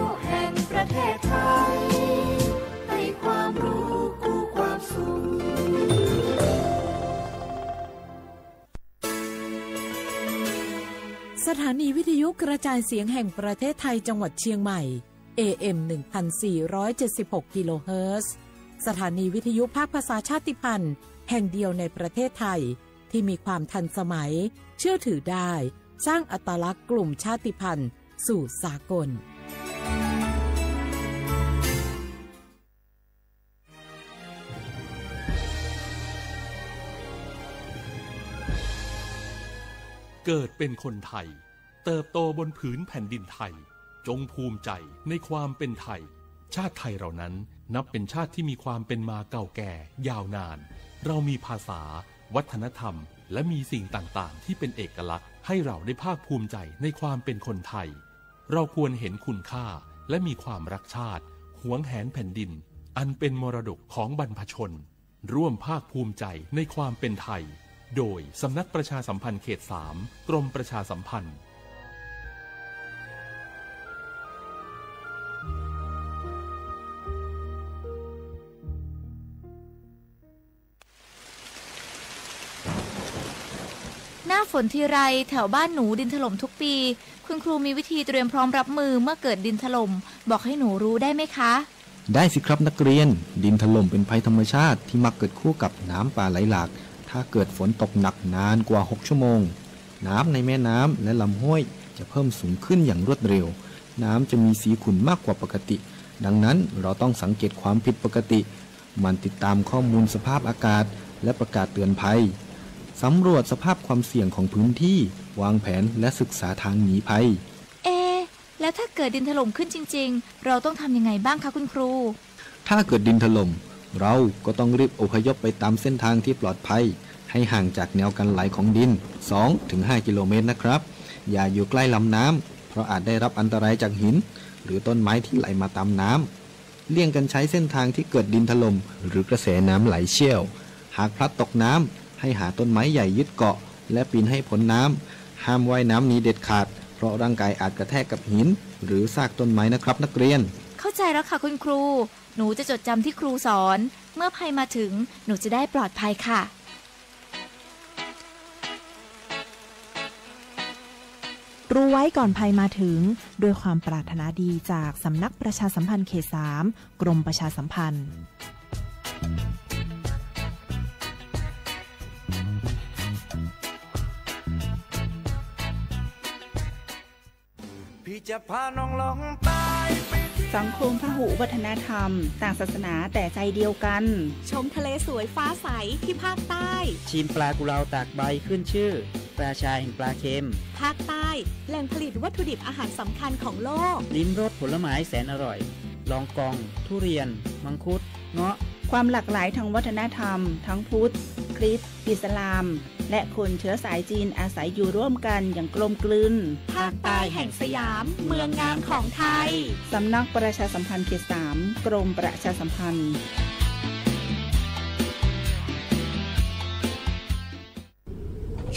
ยุแห่งประเทศไทยให้ความรู้กู้ความสุขสถานีวิทยุกระจายเสียงแห่งประเทศไทยจังหวัดเชียงใหม่ AM 1476 กิโลเฮิรตซ์สถานีวิทยุภาคภาษาชาติพันธุ์แห่งเดียวในประเทศไทยที่มีความทันสมัยเชื่อถือได้สร้างอัตลักษณ์กลุ่มชาติพันธุ์สู่สากลเกิดเป็นคนไทยเติบโตบนผืนแผ่นดินไทยจงภูมิใจในความเป็นไทยชาติไทยเรานั้นนับเป็นชาติที่มีความเป็นมาเก่าแก่ยาวนานเรามีภาษาวัฒนธรรมและมีสิ่งต่างๆที่เป็นเอกลักษณ์ให้เราได้ภาคภูมิใจในความเป็นคนไทยเราควรเห็นคุณค่าและมีความรักชาติหวงแหนแผ่นดินอันเป็นมรดกของบรรพชนร่วมภาคภูมิใจในความเป็นไทยโดยสำนักประชาสัมพันธ์เขต 3 กรมประชาสัมพันธ์หน้าฝนทีไรแถวบ้านหนูดินถล่มทุกปีคุณครูมีวิธีเตรียมพร้อมรับมือเมื่อเกิดดินถล่มบอกให้หนูรู้ได้ไหมคะได้สิครับนักเรียนดินถล่มเป็นภัยธรรมชาติที่มักเกิดคู่กับน้ำป่าไหลหลากถ้าเกิดฝนตกหนักนานกว่า6ชั่วโมงน้ำในแม่น้ำและลำห้วยจะเพิ่มสูงขึ้นอย่างรวดเร็วน้ำจะมีสีขุ่นมากกว่าปกติดังนั้นเราต้องสังเกตความผิดปกติมันติดตามข้อมูลสภาพอากาศและประกาศเตือนภัยสำรวจสภาพความเสี่ยงของพื้นที่วางแผนและศึกษาทางหนีภัยแล้วถ้าเกิดดินถล่มขึ้นจริงๆเราต้องทำยังไงบ้างคะคุณครูถ้าเกิดดินถล่มเราก็ต้องรีบอพยพไปตามเส้นทางที่ปลอดภัยให้ห่างจากแนวกันไหลของดิน 2-5 กิโลเมตรนะครับอย่าอยู่ใกล้ลำน้ำเพราะอาจได้รับอันตรายจากหินหรือต้นไม้ที่ไหลมาตามน้ำเลี่ยงกันใช้เส้นทางที่เกิดดินถล่มหรือกระแสน้ำไหลเชี่ยวหากพลัดตกน้ำให้หาต้นไม้ใหญ่ยึดเกาะและปีนให้พ้นน้ำห้ามว่ายน้ำหนีเด็ดขาดเพราะร่างกายอาจกระแทกกับหินหรือซากต้นไม้นะครับนักเรียนเข้าใจแล้วค่ะคุณครูหนูจะจดจำที่ครูสอนเมื่อภัยมาถึงหนูจะได้ปลอดภัยค่ะรู้ไว้ก่อนภัยมาถึงด้วยความปรารถนาดีจากสำนักประชาสัมพันธ์เขต 3 กรมประชาสัมพันธ์พี่จะพาน้องลงใต้สังคมพหุวัฒนธรรมต่างศาสนาแต่ใจเดียวกันชมทะเลสวยฟ้าใสที่ภาคใต้ชิมปลากุเลาตากใบขึ้นชื่อราชาแห่งปลาเค็มภาคใต้แหล่งผลิตวัตถุดิบอาหารสำคัญของโลกลิ้มรสผลไม้แสนอร่อยลองกองทุเรียนมังคุดเงาะความหลากหลายทางวัฒนธรรมทั้งพุทธคริสต์อิสลามและคนเชื้อสายจีนอาศัยอยู่ร่วมกันอย่างกลมกลืนภาคใต้แห่งสยามเมืองงามของไทยสำนักประชาสัมพันธ์เขต 3 กรมประชาสัมพันธ์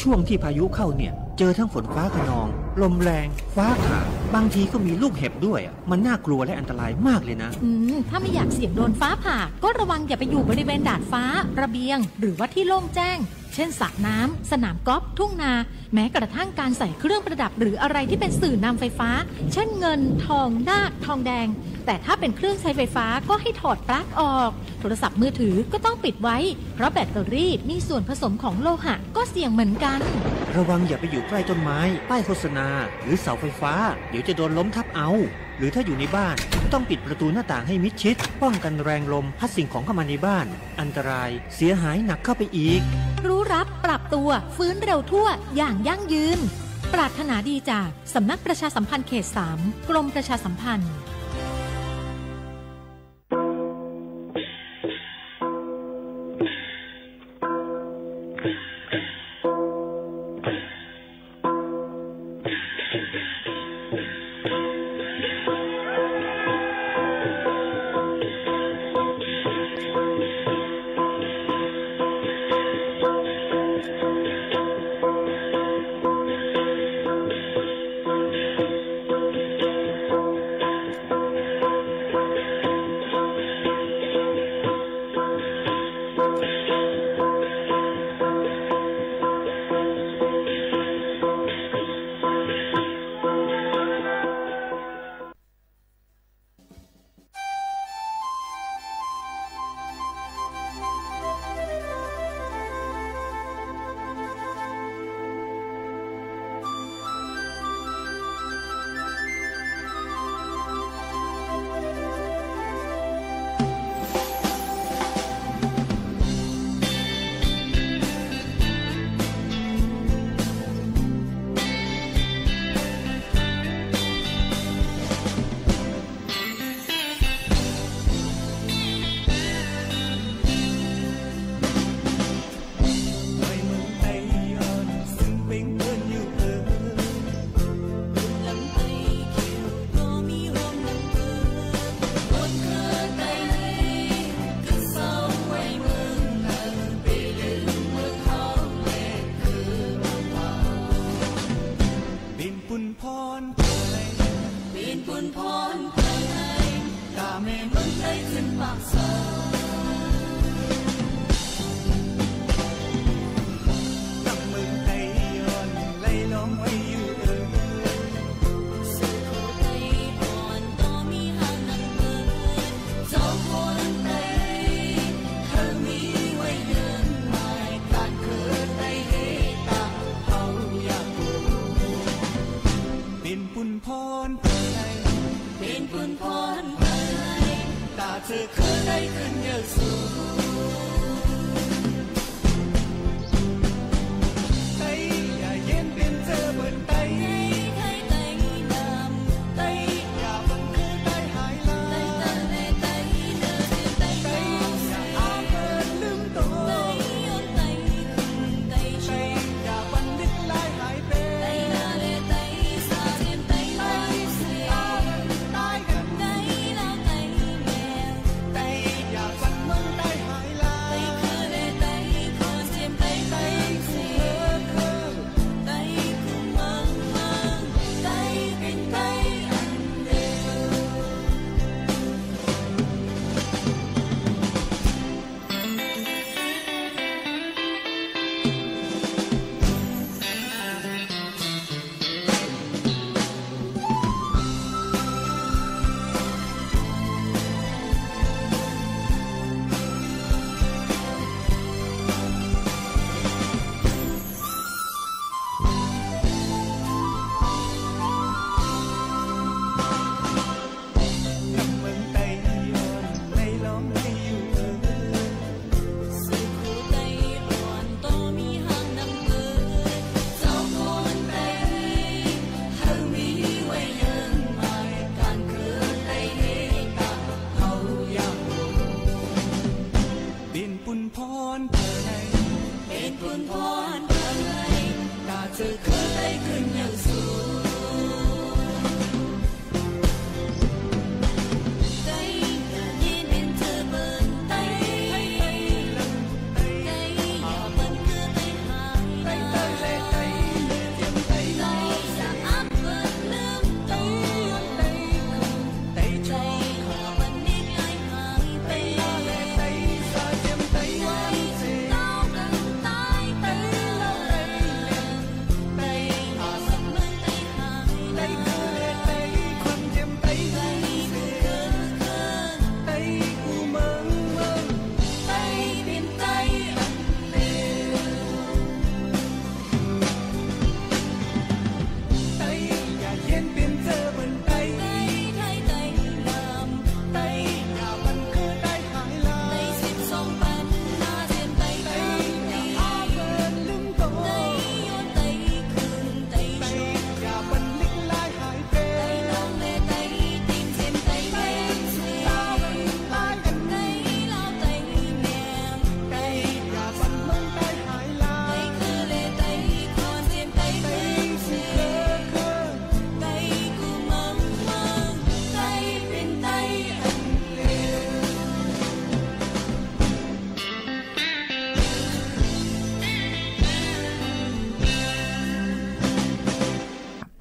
ช่วงที่พายุเข้าเนี่ยเจอทั้งฝนฟ้าคะนองลมแรงฟ้าผ่าบางทีก็มีลูกเห็บด้วยมันน่ากลัวและอันตรายมากเลยนะถ้าไม่อยากเสี่ยงโดนฟ้าผ่าก็ระวังอย่าไปอยู่บริเวณดาดฟ้าระเบียงหรือว่าที่โล่งแจ้งเช่นสระน้ำสนามกอล์ฟทุ่งนาแม้กระทั่งการใส่เครื่องประดับหรืออะไรที่เป็นสื่อนำไฟฟ้าเช่นเงินทองนาคทองแดงแต่ถ้าเป็นเครื่องใช้ไฟฟ้าก็ให้ถอดปลั๊กออกโทรศัพท์มือถือก็ต้องปิดไว้เพราะแบตเตอรี่มีส่วนผสมของโลหะก็เสี่ยงเหมือนกันระวังอย่าไปอยู่ใกล้ต้นไม้ป้ายโฆษณาหรือเสาไฟฟ้าเดี๋ยวจะโดนล้มทับเอาหรือถ้าอยู่ในบ้านต้องปิดประตูหน้าต่างให้มิดชิดป้องกันแรงลมพัดสิ่งของเข้ามาในบ้านอันตรายเสียหายหนักเข้าไปอีกรู้รับปรับตัวฟื้นเร็วทั่วอย่างยั่งยืนปรารถนาดีจากสำนักประชาสัมพันธ์เขต 3 กรมประชาสัมพันธ์ ปุ่นพรไทยกาเมมึงได้ขึ้นปากซอยเธอเคยได้ขึ้นเยอะสูงไต้อย่าเย็นเป็นเธอบนไต้ไต้ไต้นำไต้อย่าบังคือไต้หายลาไต้ไต้ไต้เดินไต้ไต้อย่าอ้างเกินลืมตัวไต้ยนไต้ไต้ไต้อย่าบันลึกลายหายไปไต้นาเลไต้สาเทียนไต้ไต้เสียไต้กันไต้ลาไต้แม่ไต้อย่าฟันมึงไต้หายลาไต้คือเลไต้คนเจียมไต้ไต้เสียไต้คือมึงไต้เป็นไต้อันเดี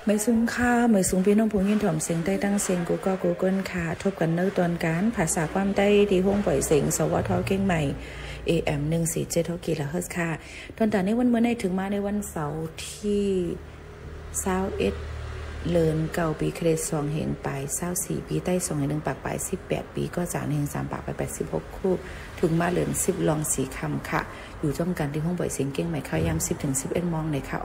ไม่สูงค่าไม่สูงพี่น้องผู้ยินถ่อมเสียงใต้ตั้งเสียงกูก็กูเกิลค่ะทบกันเนื้อตอนการภาษาความใต้ที่ห้องปล่อยเสียงสวทเก่งใหม่ AM 147กิโลเฮิรตซ์ค่ะตอนแต่ในวันเมื่อในถึงมาในวันเสาร์ที่21เลินเก่าปีเครด2แห่งปลาย24ปีใต้2แห่ง1ปากปลาย18ปีก็3แห่ง3ปากปลาย86คู่ถึงมาเลิน10ลอง4คำค่ะอยู่จ้อมกันที่ห้องปล่อยเสียงเก่งใหม่ข่าวยาม10ถึง11มองในค่ะ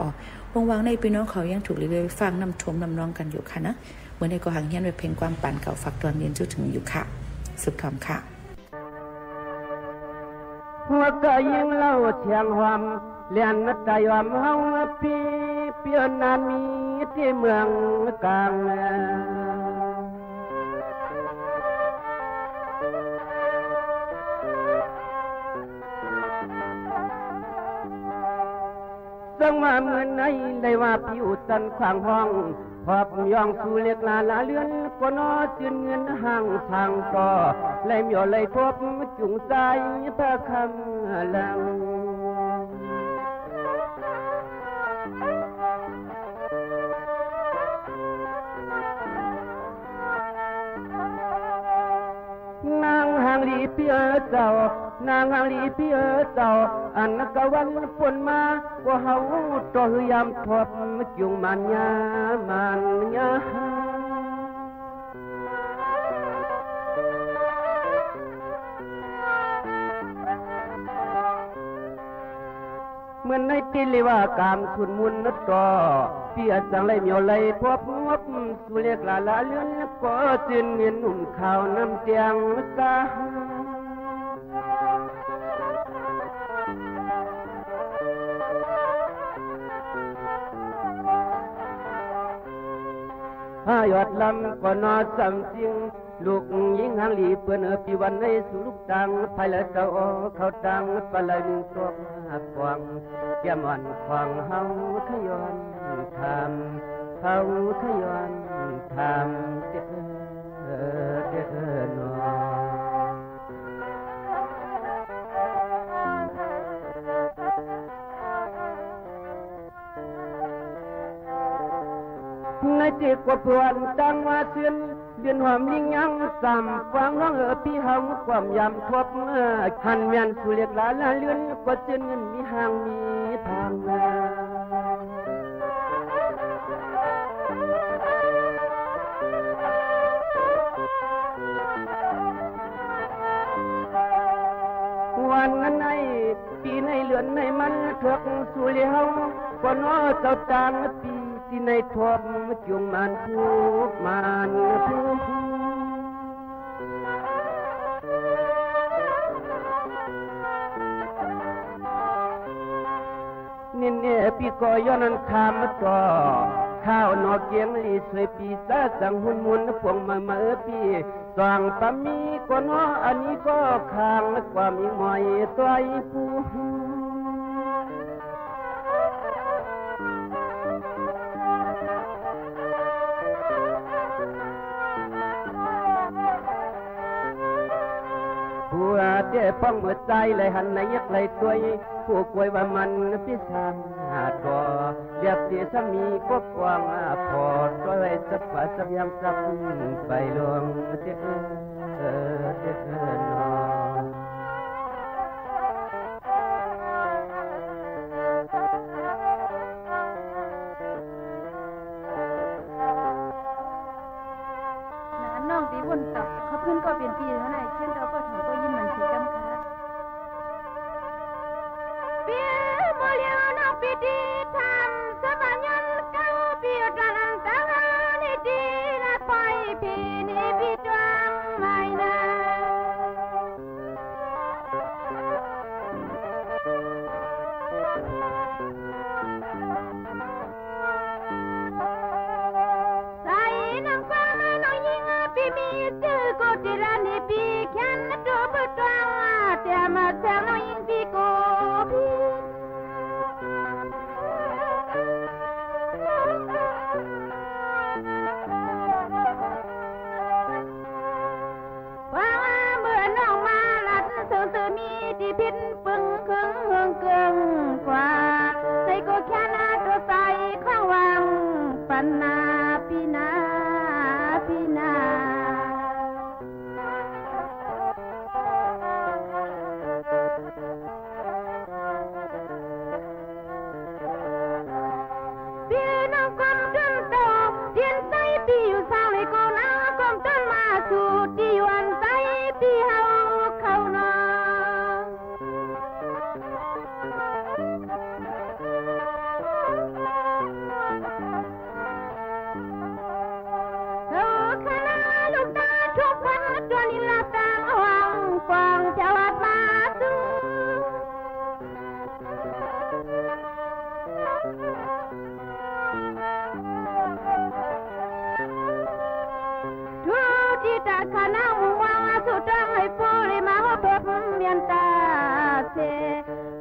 วางในพี่น้องเขายังถูกเรื่อยๆฟังนำชมนำร้องกันอยู่ค่ะนะเมื่อในก็หางเฮียนไปเพลงความปั่นเก่าฝักตอนเรียนจุดถึงอยู่ค่ะสุดคำค่ะหัวก็ยังเล่าเชียงหอมเลียนนัดใจยอมเฮาปีเปียนนานมีที่เมืองกลางจังว่าเมื่อไหนได้ว่าผิวสันขวางห้องพอบยองสู่เล็กลาลาเลือนก็นอจืนเงินห่างทางต่อไหลเมียวไหลพบจุงใจพระคำลัง พี่เจ้านางอาลีพี่เจ้าอันกะวันฝนมาว่าเฮาตัวหือยามทบจุงมันยาเหมือนในปีลิว่ากามทุนมุนนัดต่อพี่สังเลยเมียวเลยพบงบสุเรียกลาเลื่อนก็จินเมียนหนุ่มข่าวน้ำเตียงกาหยอดลำก็นอสำจริงลูกยิงหางหลีเปื่อนปีวันในสู่ลูกตังภายละเจ้าเขาตังปลายหนึ่งตัวกวางแก้มอ่อนควางเฮาขย้อนทำเฮาขย้อนทำเด้อนอในจิตกว่าพวนตังว่าเชื่อนเดือนหอมลิงยังสามฟังน้องพี่เฮาความยำทบหันเมียนสุเรียกลาเลื่อนก็เจนเงินมีห่างมีทางวันนั้นในปีในเลือนในมันทวกสุเรียเฮาก็น้อเจ้าตางปีที่ในทบจุงมันทุกมันทุกนี่เนี่ยปีก็ย้อนนั้นคำต่อข้าวนอกเกียงลีสวยปีซาสังหุ่นมุนพวงมาปีสองปามีก็น้ออันนี้ก็ข้างความยิ่งมอยตัวไอ้ผู้เจ้ป้องหัวใจเลยหันในยักเลยตัวผู้กวยว่ามันพิสามตัวเรียบเสียสามีก็กวางพอตัวไว้สับว่าสับยำสับไปลวงเจ้นอน้องตีบนตับเขาเพื่อนก็เป็นปีเท่าไหร่เช่นเราก็ถามก็ยิ้มมันสีกำค่ะเปียโมเลียน้องปีดีทำสบายยันเก้าปีกันตั้งนี่ดีละปล่อยปีนี่ปีจวงไม่นะใส่น้ำฟ้าน้องยิงปีมีจื้อก็ติรานี่ปีแค่นั้นตัวเปิดตัวแต่มาแซวน้องยิงปีโกว่าเมื่อน้องมาลัดเสือมีที่พิษปึงเครื่องเกิงกว่าใส่ก็แค่นาตัวใส่ข้างวังปันนาปีนา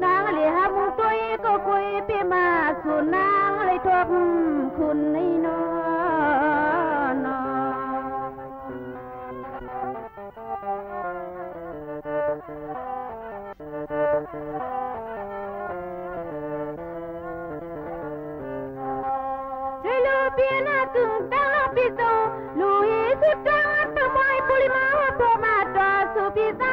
นางเลยหามุตัวก็คุยปีมาสุนางเลยทบคุณนี่นอนเจลูเปียนาตึงตาปิโตลุยสุดตาตะไมปุริมาพอมาตาสุปิไซ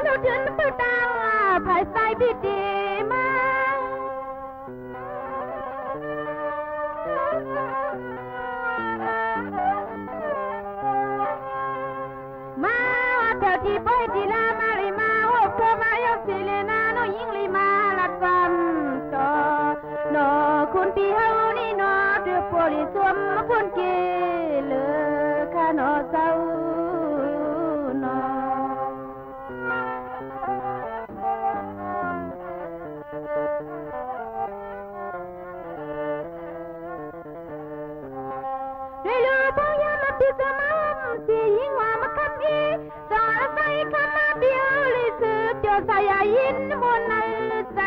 โนถึงปืตางภายใต้พิธีมาเท่าที่ไปที่ลามาเลยมาโอ้เธอมายกสิเลนาโนยิงเลยมาลัดกันจอโนคุณพี่เฮานี่โนเดือปลิสวมคุณเกลคาโนเศร้าโนเรื่อยๆพยายามพิจารณาสิยิ่งว่ามาคับอีจอใส่คำมาเบี้ยวลิสืบจอใส่ยินบนในใจ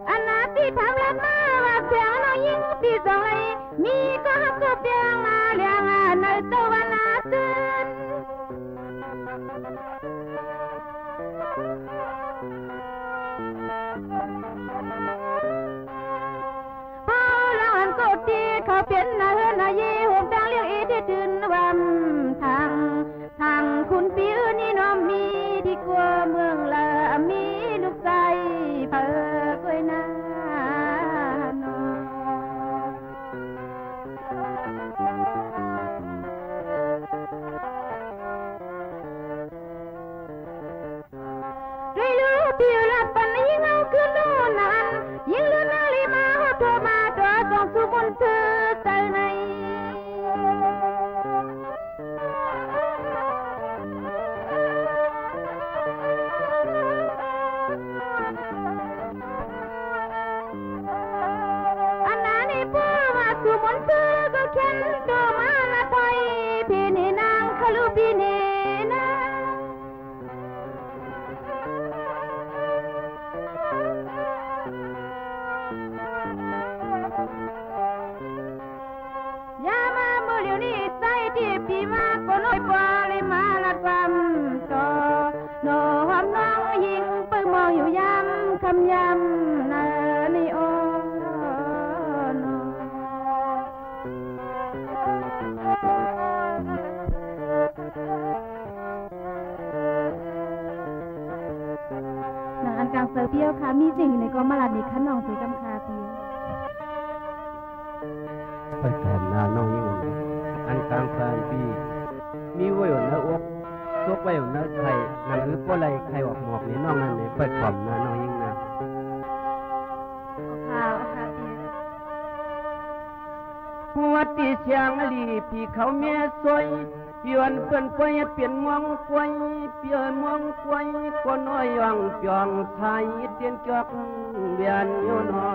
อันนั้นที่ทำแล้วมาว่าเสียงน้องยิ่งที่จงเลยมีก็หักก็เพียงมาเลี้ยงในตะวันนาตื่นพอหลังก็ตีเขาเป็นนาเฮือนนาเยี่ห่มดังเลี้ยงอีที่ตื่นวันทางคุณพี่นี่น้องมีดีกว่าเมืองละมีลูกใจเพิ่กวยนาพี่รับปันยิ่งเอาขึ้นโน่นนั้นยิ่งเลื่อนนาลีมาหัวตัวมาตัวส่งสู่บนเธอใจในอันนั้นนี่พูดมาสู่บนเธอก็เข็นตัวมาละไทยพี่นี่นางขลุพี่นี่นะยามาเมื่อเดี๋ยวนี้ใจที่พี่มาก็น้อยกว่าเลยมาละความต่อโนหอมน้องยิงปึ้งมองอยู่ย้ำคำย้ำนานี่โอนานกลางเสือเพียวค่ะมีจริงในก็มาลาดีขันน้องสีกำคาเพียวไปแผ่นนาน้องยิ่งอันกลางแฟนปีมีไว้อยู่เนื้ออกซกไว้อยู่เนื้อไข่หนังหรือป้อไรไข่ออกหมอกนี่น้องนั่นเนี่ยเปิดขอมนาน้องยิ่งนะหัวตีเชียงลีพี่เขาเมียสวยเปลี่ยนเปลี่ยนไปเปลี่ยนมองกวยเปลี่ยนมองกวยก็น้อยย่องเปียงไทยเตียนจอกเวียนอยู่นอ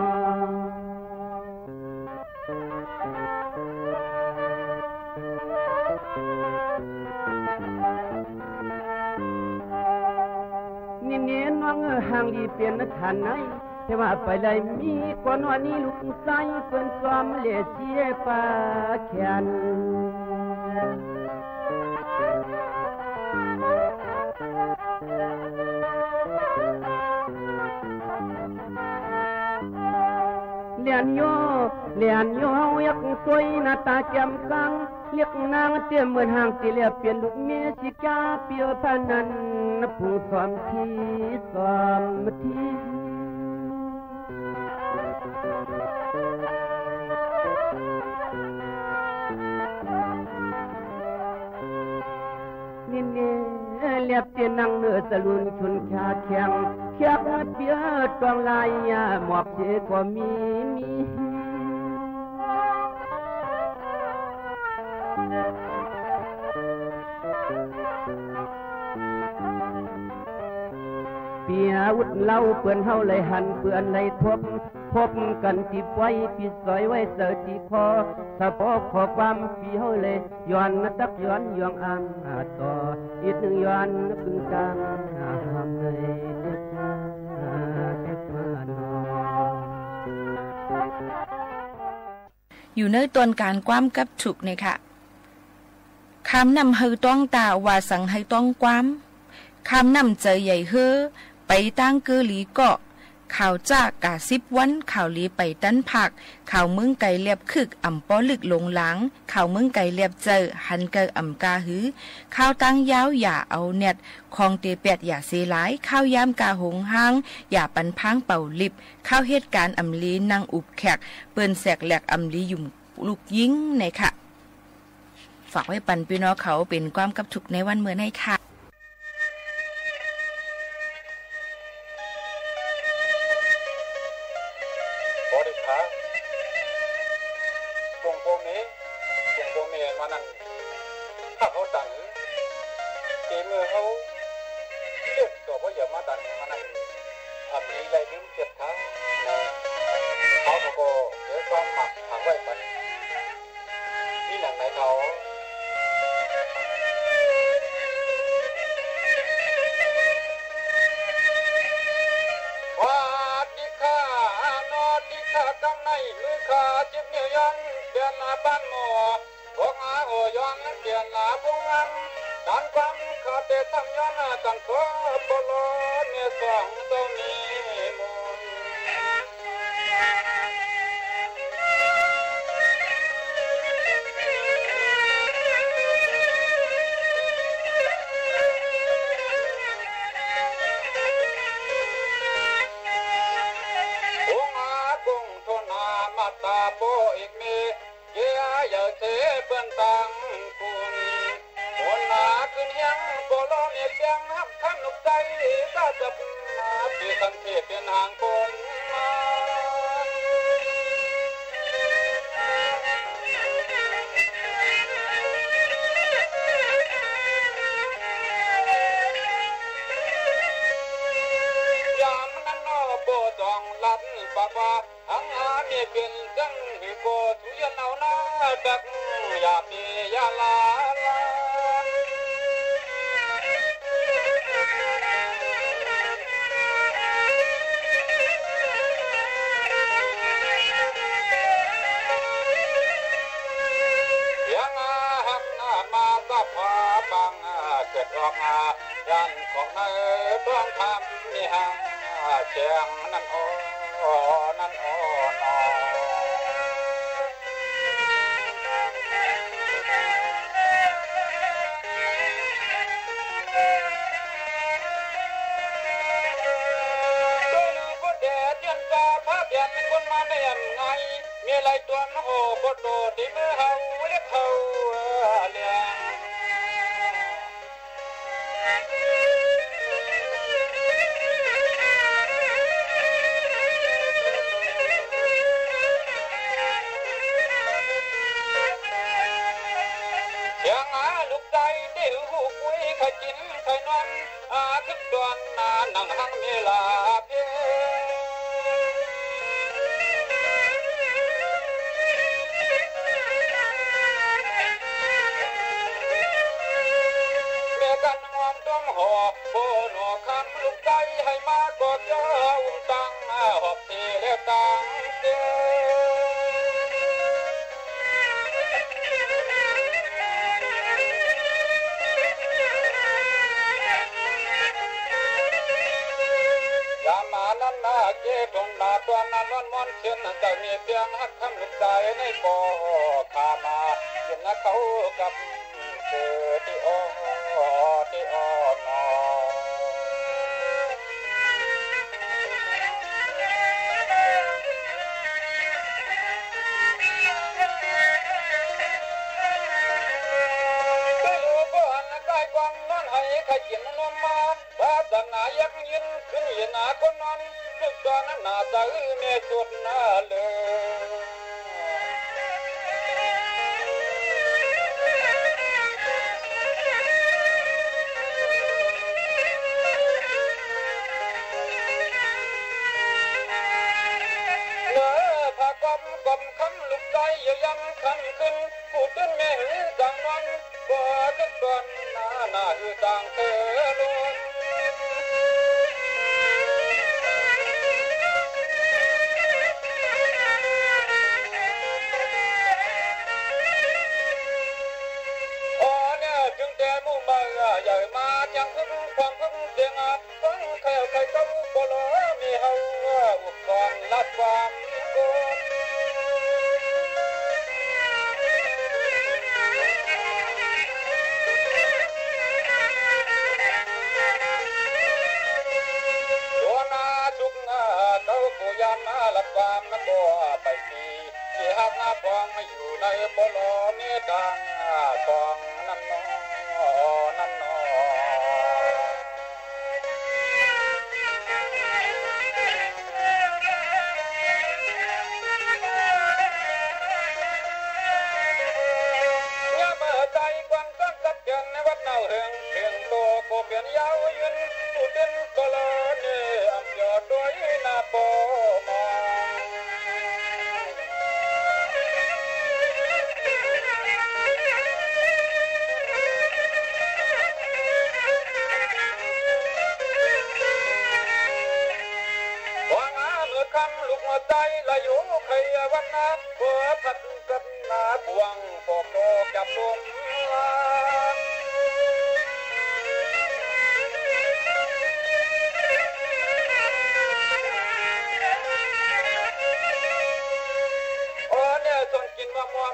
นี่เนียน้องห่างดีเปลี่ยนขันไหนแต่ว่าไปเลยมีก่อนวันนี้ลูกชายเพิ่นซ้อมเลี้ยเสียปลาแขนเลียนโยยักสวยหน้าตาแจ่มกลางเรียกนางเตี้ยเหมือนห่างสิเลียเปลี่ยนลูกเมียสิกาเปียวพนันผู้สอนที่สอนที่นี่เลียบเตียนนางเนื้อสลุนชุนขาแข็งเขียบเปียตวงลายหมอบเจก็มีเปียวุดเล่าเปื่อนเฮาเลยหันเปื่อนเลยพบกันที่ไว้ปีซอยไว้เสที่คอสะโพกขอความปีเฮาเลยย้อนตักย้อนยองอ่างต่ออีกหนึ่งย้อนพึงกลางหามเลยเด็กมาหนอ อยู่ในตอนการความกับฉุกเนี่ยค่ะคำนำให้ต้องตาว่าสั่งให้ต้องความคำนำใจใหญ่เฮอไปตั้งเกลีเกาะ ข่าวจากกา10วันข่าวลีไปตั้นผักข่าวเมืองไก่เลียบคึกอ่ำป้อลึกลงหลังข่าวเมืองไก่เลียบเจอหันเกออ่ำกาหือข่าวตั้งยาวอย่าเอาเน็ตคองเตเปียดอย่าเสียหลายข้าวยามกาหงห้างอย่าปันพังเป่าลิบข้าวเหตุการณ์อำลีนางอุบแขกเปิ้นแสกแหลกอำลียุ่มลูกยิงในค่ะฝากไว้ปันพี่น้องเขาเป็นความกับทุกในวันเมื่อในค่ะ กูยามมาลักความนักบ่ไปตีที่หักหน้าฟองมาอยู่ในปลอมีดังฟองนั่นนอนั่นนอใจกวนต้นสักเดือนในวัดเนาเฮืองเพียงโตโกเปลี่ยนยาวยืนผู้เด่นก็ลอนี่อำยอดด้วยหน้าโปมองวางอาเมื่อคำลูกมาใจละอยู่ใครวัดนาหัวพัดกันนาบวงปอกโตจับลมส่วนกินว่ามอ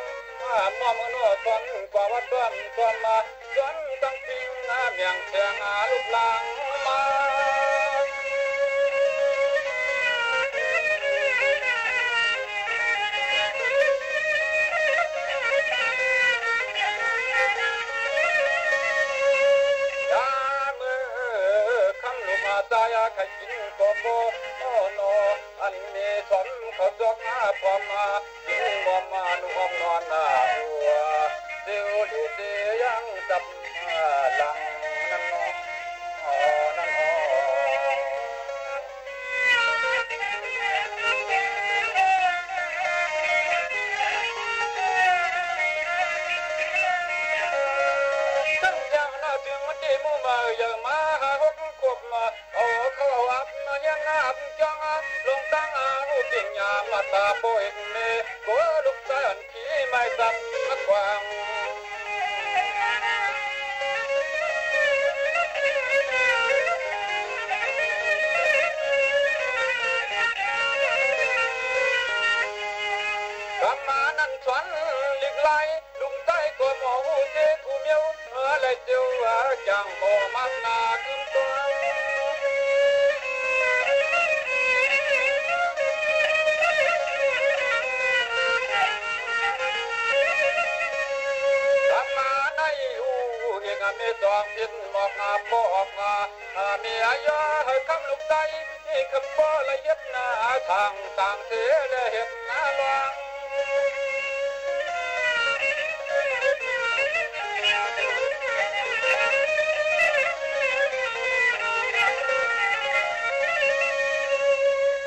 มโน่ส่วนกว่าวัดส่วนมาส่วนตั้งจริงเมียงเสียงลูกหลังมายาเมื่อคำลูกมาตายใครกินก็โบโนอันนี้สมเขาจอกมาพอมากินบ่มาหนุ่มนอนหน้าหัวเดี๋ยวดูเสียยังจับหลังนั่นนอนั่นนอตั้งแต่หน้าถึงวันที่มุ่งมาอย่ามาหาหกขวบมาเอาเข้าอับมายังหน้าจังลงตั้งหูติ่งยามาตาโปเอ็นเนกัวลูกใจอันขี้ไม่ซับนักวางกำมานั่นสวนลิกไลลุงใต้กัวหมอหูเจกูเมียวอะไรเจียวจังโมมักนาขึ้นตัวมีดอกพินหมอกงาปอกงามีอายาให้คำลูกใจนี่คำป้อละเย็ดหน้าทางต่างเสียและเห็ดหน้าลวง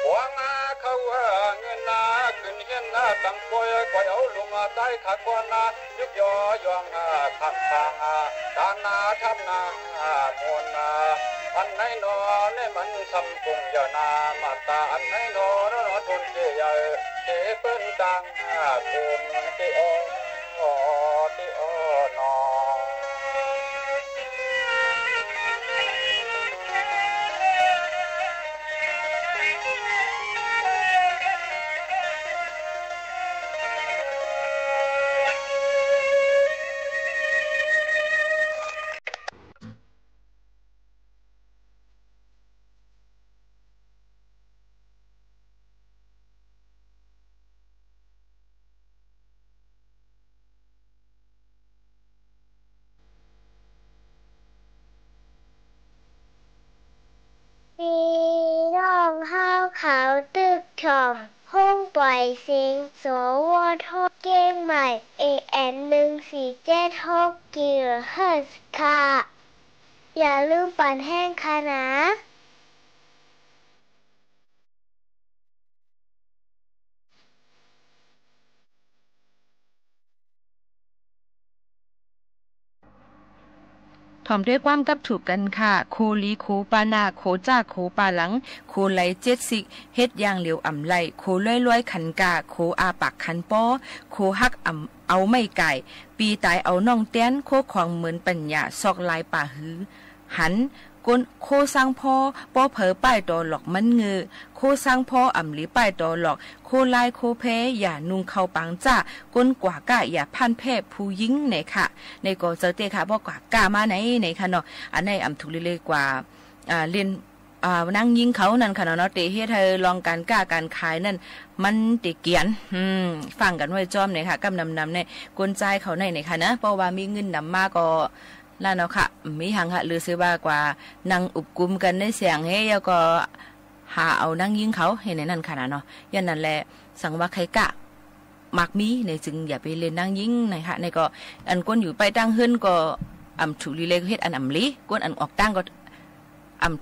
หวังเขาเงินนาขึ้นเห็นหน้าตั้งกวยเอาลุงใจขัดกวนนายุกยอยองขัดทางการนาทำนาโมนาอันไหนนอเนี่ยมันสำกุงยานามาตาอันไหนนอนอทุนเจียเจเปิ้นดังทุนเจียที่นอเขาตึกถอมห้องปล่อยเสียงสวทเก้งใหม่ AM 1476 กิโลเฮิรตซ์ค่ะอย่าลืมปั่นแห้งค่ะนะ ถ่อมด้วยความกับถูกกันค่ะโคลีโคปานาโคจ้าโคปาหลังโคไหล70เฮ็ดอย่างเหลียวอ่ำไหลโคล้อยๆขันกาโคอาปากขันป้อโคฮักอ่ำเอาไม่ไก่ปีตายเอาน้องเตี้ยนโคของเหมือนปัญญาซอกลายป่าหือหันก้นโคสร้างพ่อป้อเผอป้ายดอหลอกมันเงือโคสร้างพ่ออ่ำหลีป้ายดอหลอกโคลายโคเพอย่านุ่งเข้าปังจ้าก้นกว่ากะอย่าพันแพ่ผู้หญิงไหนค่ะในก็เจอเตค่ะบอกว่ากะมาไหนค่ะเนาะอันในอ่ำถูกเรื่อยๆกว่าเรียน นั่งยิงเขานั่นค่ะเนาะเตเฮ็ดให้ลองการก้าการขายนั่นมันติเกียนฟังกันไว้จอมเนี่ยค่ะกำนำในกลใจเขาในค่ะนะเพราะว่ามีเงินนำมาก็ล่ะเนาะค่ะมีหังหะหรือซื้อว่ากว่านั่งอุบกุมกันในเสียงเฮแล้วก็หาเอานั่งยิงเขาเห็นในนั้นค่ะเนาะยันนั่นแหละสังว่าใครกะมักมีในจึงอย่าไปเล่นนั่งยิงนะคะในก็อันก้นอยู่ไปตั้งเฮือนก็ถูลีเลเฮ็ดอันลีก้นอันออกตั้งก็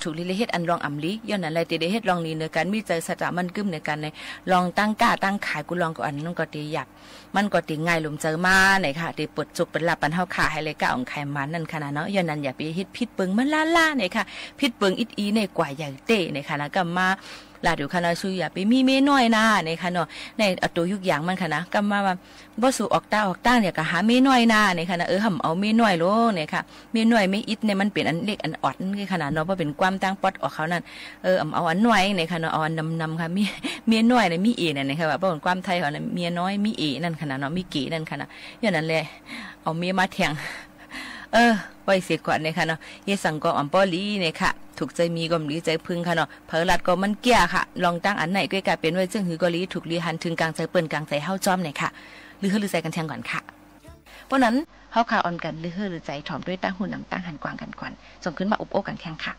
ถูลีเลเฮ็ดอันรองลีย้อนนั้นแหละเฮ็ดลองนี้ในการมีใจสตามันกึมในการในลองตั้งกล้าตั้งขายกูลองก็อันนั้นก็ตีอยากมันก็ตีง่ายลมเจอมาไหนค่ะตีปวดจุกเป็นหลับปันเฮาขาให้เลยกะของไขมันนั่นค่ะเนาะย้อนนั้นอย่าไปเฮ็ดพิษเปิงมันล่าๆไหนค่ะพิษเปิงอีในกว่าใหญ่เตะในค่ะนะก็มาลาเดี๋ยวคณะช่วยอย่าไปมีเมน้อยนะในค่ะเนาะในตัวยุกอย่างมันค่ะนะก็มาว่าบ่สู่ออกตาเนี่ยก็หาเมน้อยนะในค่ะนะหำเอาเมน้อยโลเนี่ยค่ะเมน้อยไม่อิดเนี่ยมันเป็นอันเล็กอันออดนี่ค่ะนะเนาะบ่เป็นความตั้งปอดออกเขานั่นเอาอันน้อยในค่ะเนาะเอาอันนำค่ะมีเมน้อยเนี่ยมีเอนั่นนะคะว่าบ่เป็นความไทยเขานะเมียน้อยมีเอนั่นค่ะนะเนาะมีเก๋นั่นค่ะนะอย่างนั้นแหละเอาเมียมาแทงไว้เสียก่อนเนี่ยค่ะเนาะเยสังก็อำปอลีเนี่ยค่ะถูกใจมีก็มีใจพึ่งค่ะเนาะเผลลัดก็มันเกี้ยค่ะลองตั้งอันไหนก็กลายเป็นไว้ซึ่งหือก็ลีถูกลีหันถึงกลางใจเปิ้นกลางใจเฮาจอมเนี่ยค่ะลือฮือลือใจกันแทงก่อนค่ะเพราะนั้นเฮาข่าวอ่อนกันลือฮือลือใจถ่อมด้วยตั้งหุ่นนำตั้งหันกวางกันก่อนส่งขึ้นมาอุบโอ้กันแทงค่ะ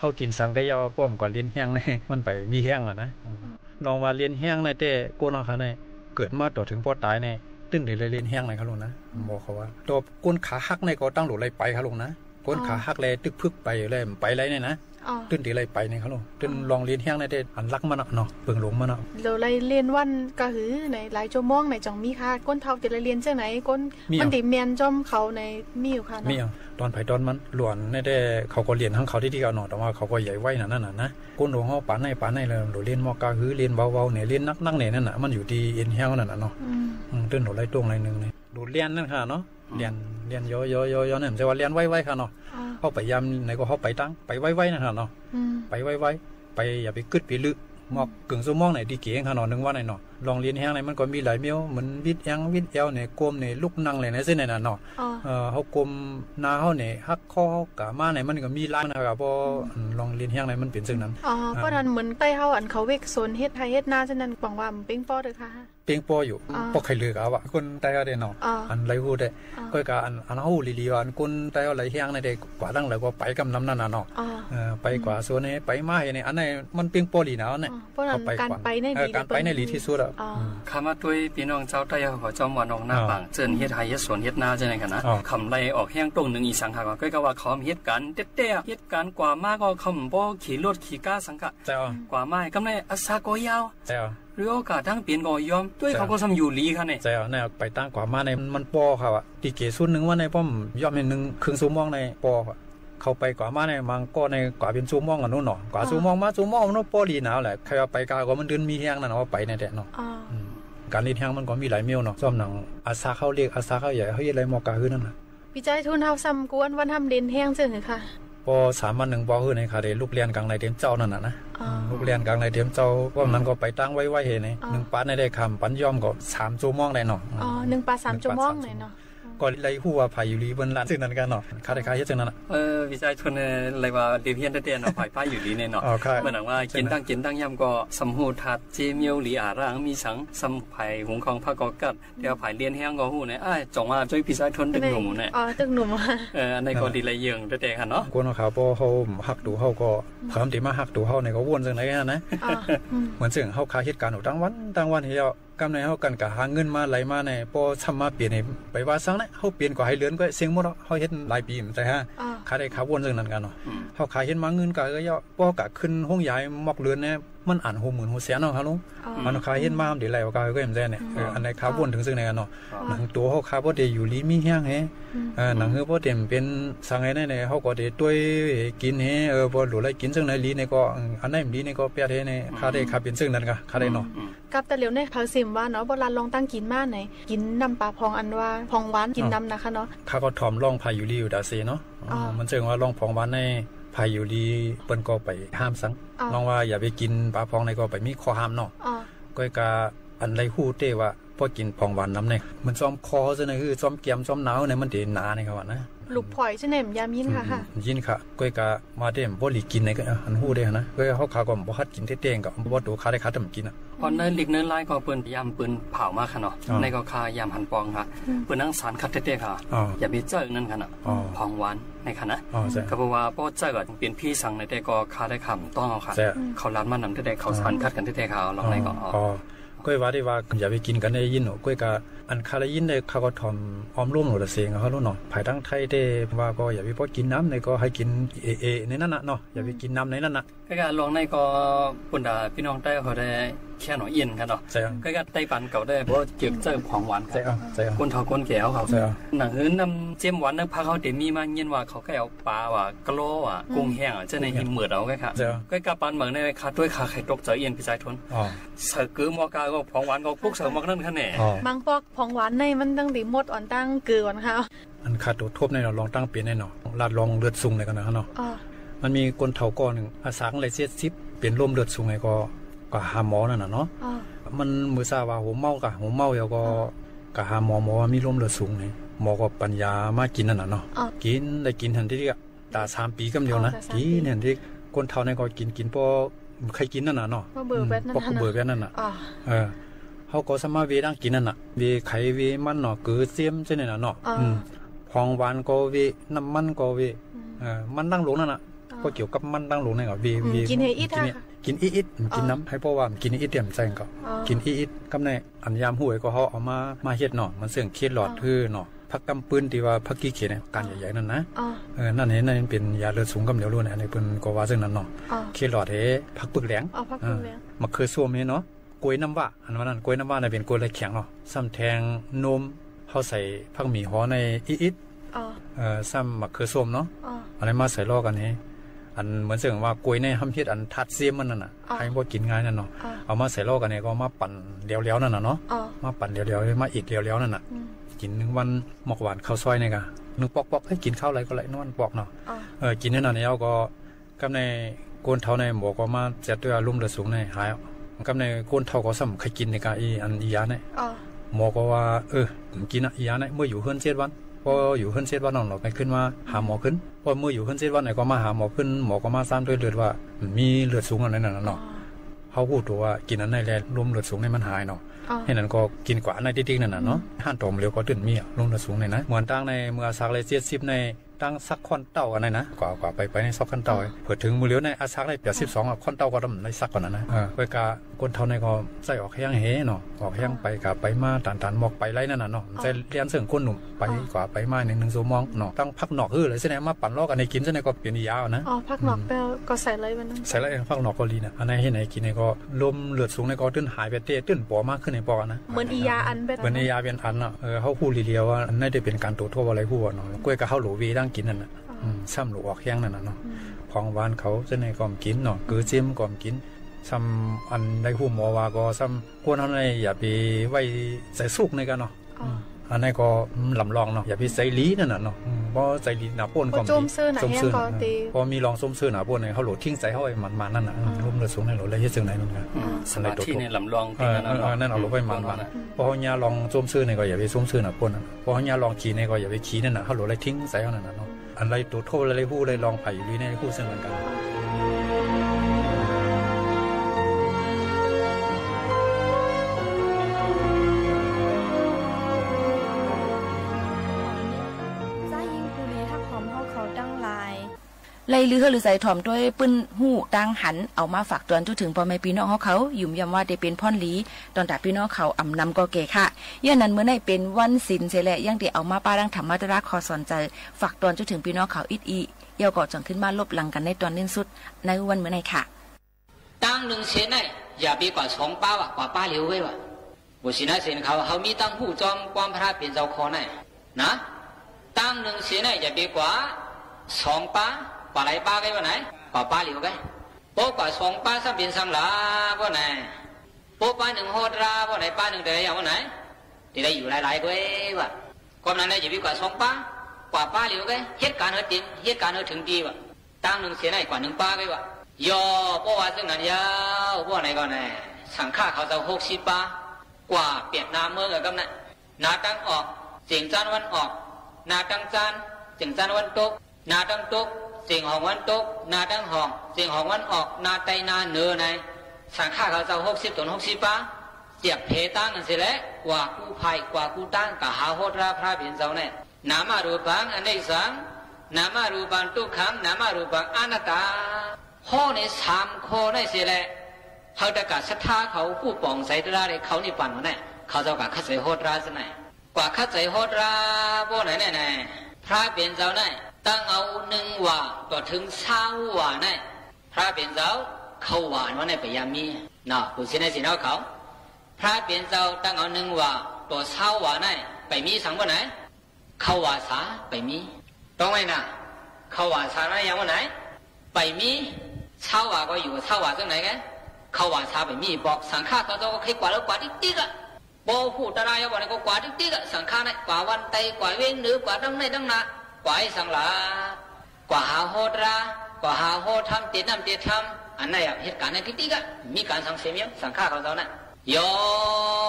เขากินสังได้ยาวป้อมก่อนเลี้ยนแห้งเลยมันไปมีแห้งอ่ะนะลองว่าเลี้ยนแห้งในแต่โกนเขาเนี่ยเกิดมาต่อถึงพอตายเนี่ยตื้นเลยเลี้ยนแห้งในเขาลงนะบอกเขาว่าตัวก้นขาหักในก็ตั้งหลุดเลยไปเขาลงนะก้นขาหักเลยตึกพึกไปเลยไปไรเนี่ยนะตื้นตีเลยไปในเขาลงตื้นลองเลี้ยนแห้งในแต่อันรักมันเนาะเปิงหลงมันเนาะเราเลยเรียนวันก็หือในหลายชั่วโมงในจังมีค่ะก้นเท่าแต่ละเรียนเจ้าไหนก้นมันติเมียนจอมเขาในมีอยู่ค่ะมีตอนไผ่ตอนมันหลวนในแต่เขาก็เรียนทั้งเขาที่เขาหนอแต่ว่าเขาก็ใหญ่ไว้นั่นน่ะนะก้นหลวงเขาป่านในเลยหลวเรียนมอกาหือเรียนเบาๆเนี่ยเรียนนักเนี่ยนั่นน่ะมันอยู่ที่เอ็นแห้งนั่นน่ะเนาะตื้นหลวไรตรงไรนึงเนี่ยหลวเรียนนั่นค่ะเนาะเรียนย่อเนี่ยจะว่าเรียนไว้ค่ะเนาะเข้าไปยำไหนก็เข้าไปตั้งไปไว้นะคะเนาะไปไว้ไปอย่าไปกึดไปลึกมอกกึ่งสมองไหนดีเก๋ค่ะเนาะนึงว่าไหนเนาะลองเรียนแห้งไหนมันก็มีหลายเมียวเหมือนวิทย์ยังวิทย์เอวเนี่ยกลมเนี่ยลูกนั่งเลยในเส้นไหนน่ะเนาะเขากลมนาเขาเนี่ยฮักข้อกะมาไหนมันก็มีลายนะครับพอลองเรียนแห้งไหนมันเป็นซึ่งนั้นเพราะนั้นเหมือนใต้เขาอันเขาเวกโซนเฮ็ดไทยเฮ็ดนาฉะนั้นปังว่าเป้งป้อเด้อค่ะเป้งป้ออยู่ปอกไข่เลือกอ่ะคนใต้เขาได้เนาะอันไรพูดได้ก็กะอันเขาลีวันคนใต้เขาไหลแห้งในเด็กกว่าตั้งเลยก็ไปกำน้ำนั่นน่ะเนาะไปกว่าส่วนนี้ไปมาเนี่ยอันไหนมันเป้งป้อลีหนาวเนี่ยเขาไปการไปในลีที่สุดอ่ะคำว่าด้วยพี่น้องเจ้าใต้เขาจอมวันออกหน้าปังเจริญเฮ็ดไทยเฮ็ดสวนเฮ็ดนาใช่ไหมกันนะคำไรออกแห้งตรงหนึ่งอีสังขารก็ว่าเขาเฮ็ดกันเต้ๆเฮ็ดกันกว่ามากก็คำบ่ขี่รถขี่ก้าสังกะกว่าไม่กำไรอาซาโกยาวหรือโอกาสทั้งเปลี่ยนก็ยอมด้วยเขาก็ทำอยู่ลีค่ะเนี่ยใช่เนี่ยไปตั้งกว่ามาในมันปอค่ะอ่ะตีเกสุดหนึ่งว่าในป้อมยอมเป็นหนึ่งครึ่งซูมองในปอเขาไปกว่ามาในมังก็ในกว่าเป็นซูมองกันนู้นเนาะกว่าซูมองมาซูมองนู้นปอลีหนาวแหละใครเอาไปกาก็มันเดินมีแห้งนั่นว่าไปในแต่เนาะการเลี้ยงแห้งมันก็มีหลายเมียวเนาะซ้อมหนังอาซาเขาเรียกอาซาเขาใหญ่เขาเรียกอะไรมอกาคือนั่นน่ะวิจัยทุนเฮาซ้ำกวนวันทำเด่นแห้งเสื่อค่ะพอ3 วัน 1ปอคือในค่ะเดลูกเรียนกลางในเต็มเจ้านั่นน่ะนะลูกเรียนกลางในเต็มเจ้าว่านั้นก็ไปตั้งไว้เห็นนี่1 ปัดในได้คำปันย่อมก็3 ชั่วโมงได้เนาะ1 ปัด 3 ชั่วโมงเลยเนาะก็ไรหัวไผ่อยู่ลีบนร้านซึ่งนั้นกันเนาะคาได้ขายเฮ็ดจังนั้นวิจัยชนอะไรว่าเรียนเฮียนเตี้ยเนาะไผ่อยู่ลีเนี่ยเนาะเหมือนว่ากินตั้งย่ำก็สมหูทัดเจเมียวหลีอาร่างมีสังสมไผ่หุงของพระกอกัดเดี๋ยวไผ่เรียนแห้งก็หูเนี่ยจงว่าช่วยวิจัยชนตึกหนุ่มเนี่ยตึกหนุ่มอันนี้ก็ดีไรเยิงเตี้ยค่ะเนาะคนเขาพอเขาหักดูเขาก็เพิ่มตีมาหักดูเขาเนี่ยก็วนจังไหนกันนะเหมือนซึ่งเขาขายเหตุการณ์ตั้งวันเฮียกำในเขากันกับหาเงินมาไหลมาในพอทำมาเปลี่ยนไปว่าซังเนี่ยเขาเปลี่ยนกว่าให้เลือนก็เสียงหมดเขาเฮ็ดหลายปีเหมือนกันฮะขายได้ขาวนเรื่องนั้นกันเนาะเขาขายเฮ็ดมาเงินก็เยอะพอกะขึ้นห้องใหญ่มอกเลือนเนี่ยมันอ่าน60,000 60,000เนาะครับลุงมันขายเฮ็ดมาเดี๋ยวไหลก็เหมือนกันเนี่ยอันไหนขาวนถึงซึ่งไหนกันเนาะหนังตัวเขาขาบ่ได้อยู่ลีมีแห้งแฮหนังเฮือบ่เต็มเป็นสังไงเนี่ยเขาก็ได้ด้วยกินแฮบ่หลุดไหลกินซึ่งไหนลีเนี่ยก็อันไหนลีเนี่ยก็เปียเทเนี่ยขาได้ขาเป็นซึ่งนั้นก็ขาได้เนาะกับแต่เหลียวในเผาซิมว่าเนาะโบราณลองตั้งกินมาไหนกินน้ำปลาพองอันว่าพองหวานกินน้ำนะคะเนาะข้าก็ถอมลองพายุรีอยู่ดาเซเนาะมันเชิงว่าลองพองหวานในพ ภายอยู่ดีเปิ้นก็ไปห้ามสังน้องว่าอย่าไปกินปลาพองในก็ไปมีข้อห้ามเนาะก็กะอันไรฮู้เต้ว่าพอกินพองหวานน้ำเนี่ยมันซ้อมคอซะนะคือซ้อมแก้มซ้อมหนาวเนี่ยมันสิหนาในครับนะลูกพลอยใช่ไหมยามยินค่ะยินค่ะก็กะมาเด้บ่หลีกินในก็อันฮู้ได้นะก็เฮาขาก็บ่ฮัดกินเต้งก็บ่ตัวขาได้ขาทำกินอ่ะตอนนั้นลิกเนินไล่ก็เปิ้นยามเปิ้นเผามาค่ะเนาะในก็คายามหันปองค่ะเปิ้นนั่งสารคัดเต้ค่ะอย่าไปเจอนั่นค่ะน่ะพองหวานในค่ะนะก็เพราะว่าบ่เจอก็เป็นพี่สั่งในแต่ก็คาได้คำต้องเอาค่ะเขาร้านมานำเต้เขาสารคัดกันเต้ค่ะลองในก็ก้อยว่าได้ว่าอย่าไปกินกันได้ยินหนูก้อยกะอันคารายินได้เขาก็ทอมอ้อมร่วมหนูละเสียงเขารู้เนาะภายทั้งไทยได้ว่าก็อย่าไปพอกินน้ำในก็ให้กินในนั้นน่ะเนาะอย่าไปกินน้ำในนั้นน่ะก็การลองในก็ปุ่นดาพี่น้องได้เขาได้แค่หน่อยเย็นกันเนาะก็การไต้ปันเก่าได้เพราะเก็บเจอของหวานคนเฒ่าคนแก่เขาหนังหื้นน้ำเจียมหวานนึกพาเขาเดี๋ยวมีมาเย็นว่าเขาแค่เอาปลาว่ากะโลว่ะกุ้งแห้งอ่ะจะในหิมเหมือดเอาแค่ค่ะก็การปันเหมือนในคาด้วยคาไข่ตกเจอเย็นพี่ชายทุนเสือกือมอกาก็ของหวานก็พวกเสือมอกนั่นขนาดบางปอกของหวานในมันตั้งดีหมดอ่อนตั้งเกลือค่ะอันขาดตัวทบในเราลองตั้งเปลี่ยนในเนาะลาดลองเลือดซุงในกันนะเนาะมันมีคนเฒ่าก้อนหนึ่งอาสาอะไรเสียซิบเปลี่ยนร่มเลือดซุงไงก็หาหมอนั่นน่ะเนาะมันมือซาว่าหัวเมากะหัวเมาแล้วก็หาหมอมีร่มเลือดซุงไงหมอก็ปัญญามากินนั่นน่ะเนาะกินได้กินทันทีก็ตา3 ปีกำเดียวนะกินทันทีคนเฒ่าในก็กินพอใครกินนั่นน่ะเนาะพอเบื่อแบบนั่นน่ะเขาก็สามารถเวดังกินนั่นน่ะเวไข่เวมันเนาะเกลือเสียมใช่ไหมน่ะเนาะพองหวานก็เวน้ำมันก็เวมันตั้งหลงนั่นน่ะก็เกี่ยวกับมันตั้งหลงในก็เวกินให้อิดกินอิดกินน้ำให้เพราะว่ากินอิดเต็มใจก็กินอิดกับในอันยามห่วยก็เขาเอามาเฮ็ดเนาะมันเสื่องเคล็ดหลอดคือเนาะผักกำปืนที่ว่าผักกี้เขนการใหญ่ๆนั่นนะนั่นเห็นนั่นเป็นยาเลือดสูงกำเดียวรู้เนี่ยในเพิ่นก็ว่าซึ่งนั่นเนาะเคล็ดหลอดเฮผักปึกแหลงมะเขือส้มเนาะกล้วยน้ำว่าอันนั้นกล้วยน้ำว่าเนี่ยเป็นกล้วยไรแข็งเนาะซ้ำแทงนมเขาใส่ผักหมี่ฮ้อในอิดซ้ำมะเขือส้มเนาะอะไรมาใส่ล่อกันนี้อันเหมือนเสื่อว่ากล้วยในห้ำเฮ็ดอันทัดเสียมมันนั่นน่ะใครบ่กินง่ายนั่นเนาะเอามาใส่ล่อกันเนี่ยก็มาปั่นเลี้ยวๆนั่นน่ะเนาะมาปั่นเลี้ยวๆมาอีกเลี้ยวๆนั่นน่ะกิน1 วันหมกหวานข้าวซอยเนี่ยก็1 ปอกให้กินข้าวอะไรก็ไหลนอนปอกเนาะกินนั่นน่ะเนี่ยก็กำในโกนเท่าในหมอก็มาจัดด้วยอารมณ์เลือดสูงในหายกำในโกนเท่าก็ซ้ำใครกินในกาอันอียาเนี่ยหมอก็ว่ากินอียาเนี่ยเมื่ออยู่เฮือน7 วันพออยู่เฮือน7 วันน้องเราไปขึ้นมาหาหมอขึ้นพอเมื่ออยู่เฮือน7 วันไหนก็มาหาหมอขึ้นหมอก็มาซ้ำด้วยเลือดว่ามีเลือดสูงอะไรนั่นน่ะเนาะเขาพูดตัวว่ากินอันไหนแล้วรวมเลือดสูงในมันหายเนาะให้นั่นก็กินกว่าอันไหนติ๊กๆนั่นน่ะเนาะห่านตอมเร็วก็ตื่นมีรวมเลือดสูงในนะเหมือนตั้งในเมื่อสักเลย70ในตั้งสักคอนเต้ากันนะกว่าไปในซอกคอนเต้าเผื่อถึงมือเลี้ยวในอาซักได้82คอนเต้าก็ต้องในซักก่อนนะเวลาคนเท่าในก็ใส่ออกแห้งเฮเนาะออกแห้งไปกับไปมาตันหมอกไปไรนั่นน่ะเนาะใส่เลี้ยงเสื่องก้นหนุ่มไปกว่าไปมา1 ชั่วโมงเนาะตั้งพักหนอกเลยใช่ไหมมาปั่นลอกกันในกินใช่ไหมก็เปลี่ยนยาวนะพักหนอกก็ใส่ไรมันใส่ไรพักหนอกก็ลีนะอันไหนให้ไหนกินในก็ลมเลือดสูงในก็ตื้นหายไปเต้ตื้นปอมากขึ้นในปอนะเหมือนอียาอันเหมือนอียาเป็นอันเนาะเขาคู่ลีเดียวว่าน่าจะเป็นการตัวทั่วอะไรคู่เนาะกล้วยกับข้าวหลูวีตั้งกินนั่นน่ะซ้ำหลูออกแห้งนั่นน่ะเนาะของหวานเขาจะในกอมกินเนาะกือจิ้มกอมกินซ้ำอันได้คู่หมอว่าก็ซ้ำพวกนั้นอย่าไปไว้ใส่สุกในกันเนาะอันนี้ก็ลำลองเนาะอย่าไปใส่ลีนั่นน่ะเนาะเพราะใส่ลีหนาป่นก็มีส้มซื่อพอมีลองส้มซื่อหนาป่นเนี่ยเขาโหลดทิ้งใส่เข้าไปมันนั่นน่ะร่มเลือดสูงในโหลเลยเฮ็ดจังไหนนั่นก็สมาธิในลำลองนั่นเอาลงไปมันพอเฮาลองส้มซื่อเนี่ยก็อย่าไปส้มซื่อหนาป่นพอเฮาลองขี้เนี่ยก็อย่าไปขี้นั่นน่ะเขาโหลเลยทิ้งใส่เข้านั่นน่ะเนาะอันไรตัวโทษอะไรผู้เลยลองไผ่อยู่ลีในผู้ซึ่งเหมือนกันไล่ลือหรือใส่ถ่อมด้วยปื้นหู้ตังหันเอามาฝากตอนจนถึงพ่อแม่พี่น้องเขายุ่มยำว่าได้เป็นพ่อนหลีตอนแต่พี่น้องเขาอำนำก็เก๋ค่ะย่านั้นเมื่อในเป็นวันศิลเสแหละยังได้เอามาป้าดังธรรมะตระคอสอนใจฝากตอนจนถึงพี่น้องเขาอีเย่าก็จังขึ้นมาลบหลังกันในตอนนิ่นสุดในวันเมื่อในค่ะตั้ง1 เสียในอย่าไปกว่า2 ป้าว่ะกว่าป้าเหลียวไว้ว่ะบุษณะเสียนเขามีตั้งหู้จอมความพระเป็นเจ้าคอในนะตั้ง1 เสียในอย่าไปกว่า2 ป้าป่าไหลป้าcái bọn nàyป่าป้าเหลียวcái bố quả songป้าสามเป็นสังลาbọn này bốป้า1 โหดราbọn nàyป้า1 เดียวbọn này thì đâyอยู่หลายๆด้วยว่ะความนั้นได้จะมีกว่า2 ป้าป่าป้าเหลียวcáiเหตุการณ์ถึงดีว่ะ ตั้งหนึ่งเสียไหนกว่าหนึ่งป้าไปวะยอเพราะว่าซึ่งนั้นยาวเพราะไหนก่อนไงสังฆาเขาจะ60 ป้ากว่าเปียกน้ำเมื่อกับนั้นนาตั้งออกเสียงจันวันออกนาตั้งจันเสียงจันวันตกนาตั้งตกเสียงหองวันตกนาตั้งหองเสียงหองวันออกนาไตนาเนื้อไหนสังฆาเขาจะ60 ถึง 60 ป้าเจียบเพตั้งนั่นสิแหละกว่ากู้ภัยกว่ากู้ตั้งกับหาโหดราพระเปลี่ยนเจ้าเนี่ยนามารูปังอันนี้สังนามารูปังทุกขังนามารูปังอนัตตาข้อใน3 ข้อนั่นสิแหละเขาจะกัดศรัทธาเขาผู้ปองใส่ตราเลยเขานี่ปั่นวะเนี่ยเขาจะกัดขัดใส่โหดราสิไหนกว่าขัดใส่โหดราพวกไหนเนี่ยพระเปลี่ยนเจ้าเนี่ยตั้งเอา1 ว่าต่อถึง20 ว่าเนี่ยพระเปลี่ยนเจ้าเขาหวานวะเนี่ยไปยามีเนาะผู้สิในสิเนาะเขาพระเปลี่ยนเจ้าตั้งเอา1 ว่าต่อ20 ว่าเนี่ยไปมีสังวะไหนเขาว่าสาไปมีต้องไหมนะเขาว่าสานะยังวะไหนไปมี20 ว่าก็อยู่20 ว่าจังไหนกันเขาว่าสาไปมีบอกสังฆาเขาจะก็ให้กว่าแล้วกว่าติ๊กๆอ่ะโบหูตรายบอกเนี่ยก็กว่าติ๊กๆอ่ะสังฆาเนี่ยกว่าวันไตกว่าเว้งหรือกว่าดังในดังนากว่าไอ้สังลากว่าหาโหดรากว่าหาโหดทำเตียนน้ำเตียนทำอันนั้นเหตุการณ์ในติ๊กๆอ่ะมีการสังเสริมสังฆาเขาจะเนี่ยโย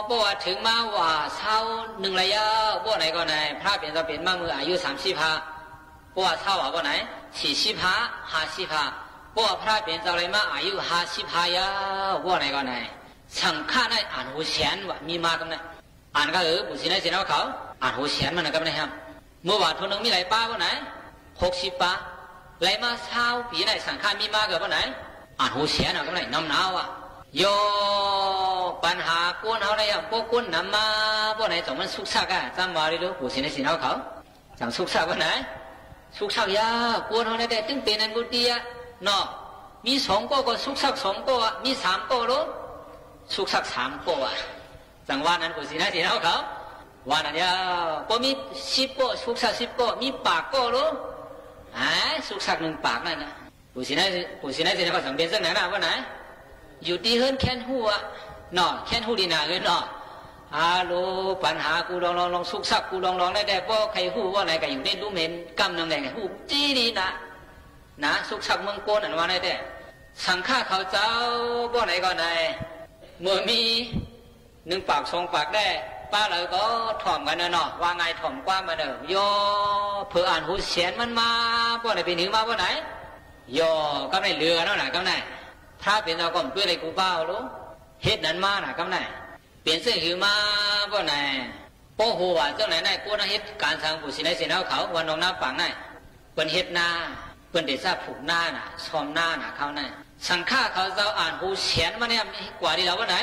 บ่ว่าถึงมาว่าเช้า1 ระยะบ่ไหนก็ไหนพระเปลี่ยนจะเปลี่ยนมาเมื่ออายุ30 บ่ว่าเช้าว่าบ่ไหน40 50 บ่ว่าพระเปลี่ยนจะอะไรมาอายุ50 ยาบ่ไหนก็ไหนสังฆาได้อ่านหูเสียนว่ามีมาตรงนั้นอ่านก็บุษีในสินเขาอ่านหูเสียนมันก็ไม่ครับเมื่อวานทุนนึงมีหลายป้าบ่ไหน60 ป้าหลายมาเช้าปีไหนสังฆามีมาเกิดบ่ไหนอ่านหูเสียนก็ไหนน้ำหนาวอ่ะโยปัญหาก้นเขาได้ยังพวกก้นนำมาพวกไหนจงมันสุกซักอ่ะจำมาเลยดูผู้สิในสินเขาจังสุกซักวันไหนสุกซักยาก้นเขาได้ตึ้งเป็นอันกุฏิอ่ะเนาะมี2 ก็สุกซัก2 ก็มี3 ก็รู้สุกซัก3 ก็อ่ะจังว่านั้นผู้สิในสินเขาว่านั้นยาพอมี10 ก็สุกซัก10 ก็มีปากก็รู้สุกซัก1 ปากนั่นนะผู้สิในสินเขาสังเกตสักไหนนะว่าไหนอยู่ที่เฮิร์นแค้นหัวเนาะแค้นหูดีนาเฮิร์นเนาะฮัลโหลปัญหากูลองสุกซักกูลองได้เพราะใครหูว่าไหนก็อยู่ในดูเหม็นกำนำไหนหูจี้ดีนะสุกซักเมืองโกนอันว่าไหนได้สังฆาเขาเจ้าว่าไหนก็ไหนเมื่อมี1 ปาก 2 ปากได้ป้าเลยก็ถ่อมกันเนาะว่าไงถ่อมกว่ามาเด้อโยเพื่ออ่านหูเสียนมันมาว่าไหนเป็นหนึ่งมาว่าไหนโยก็ไม่เรือเนาะไหนก็ไหนถ้าเป็นเราก็ด้วยอะไรกูเปล่ารู้เฮ็ดนั้นมาน่ะกำไหนเปลี่ยนเสื้อหือมาบ่ไหนโป้หัวเจ้าไหนไหนกูน่ะเฮ็ดการทางผู้สิในสินเขาวันนองน้ำปังไหนเปิ้นเฮ็ดนาเปิ้นได้ทราบผูกหน้าน่ะซ้อมหน้าน่ะเขาไหนสังฆาเขาเจ้าอ่านหูเสียนมาเนี่ยกว่าดีแล้วว่าไหน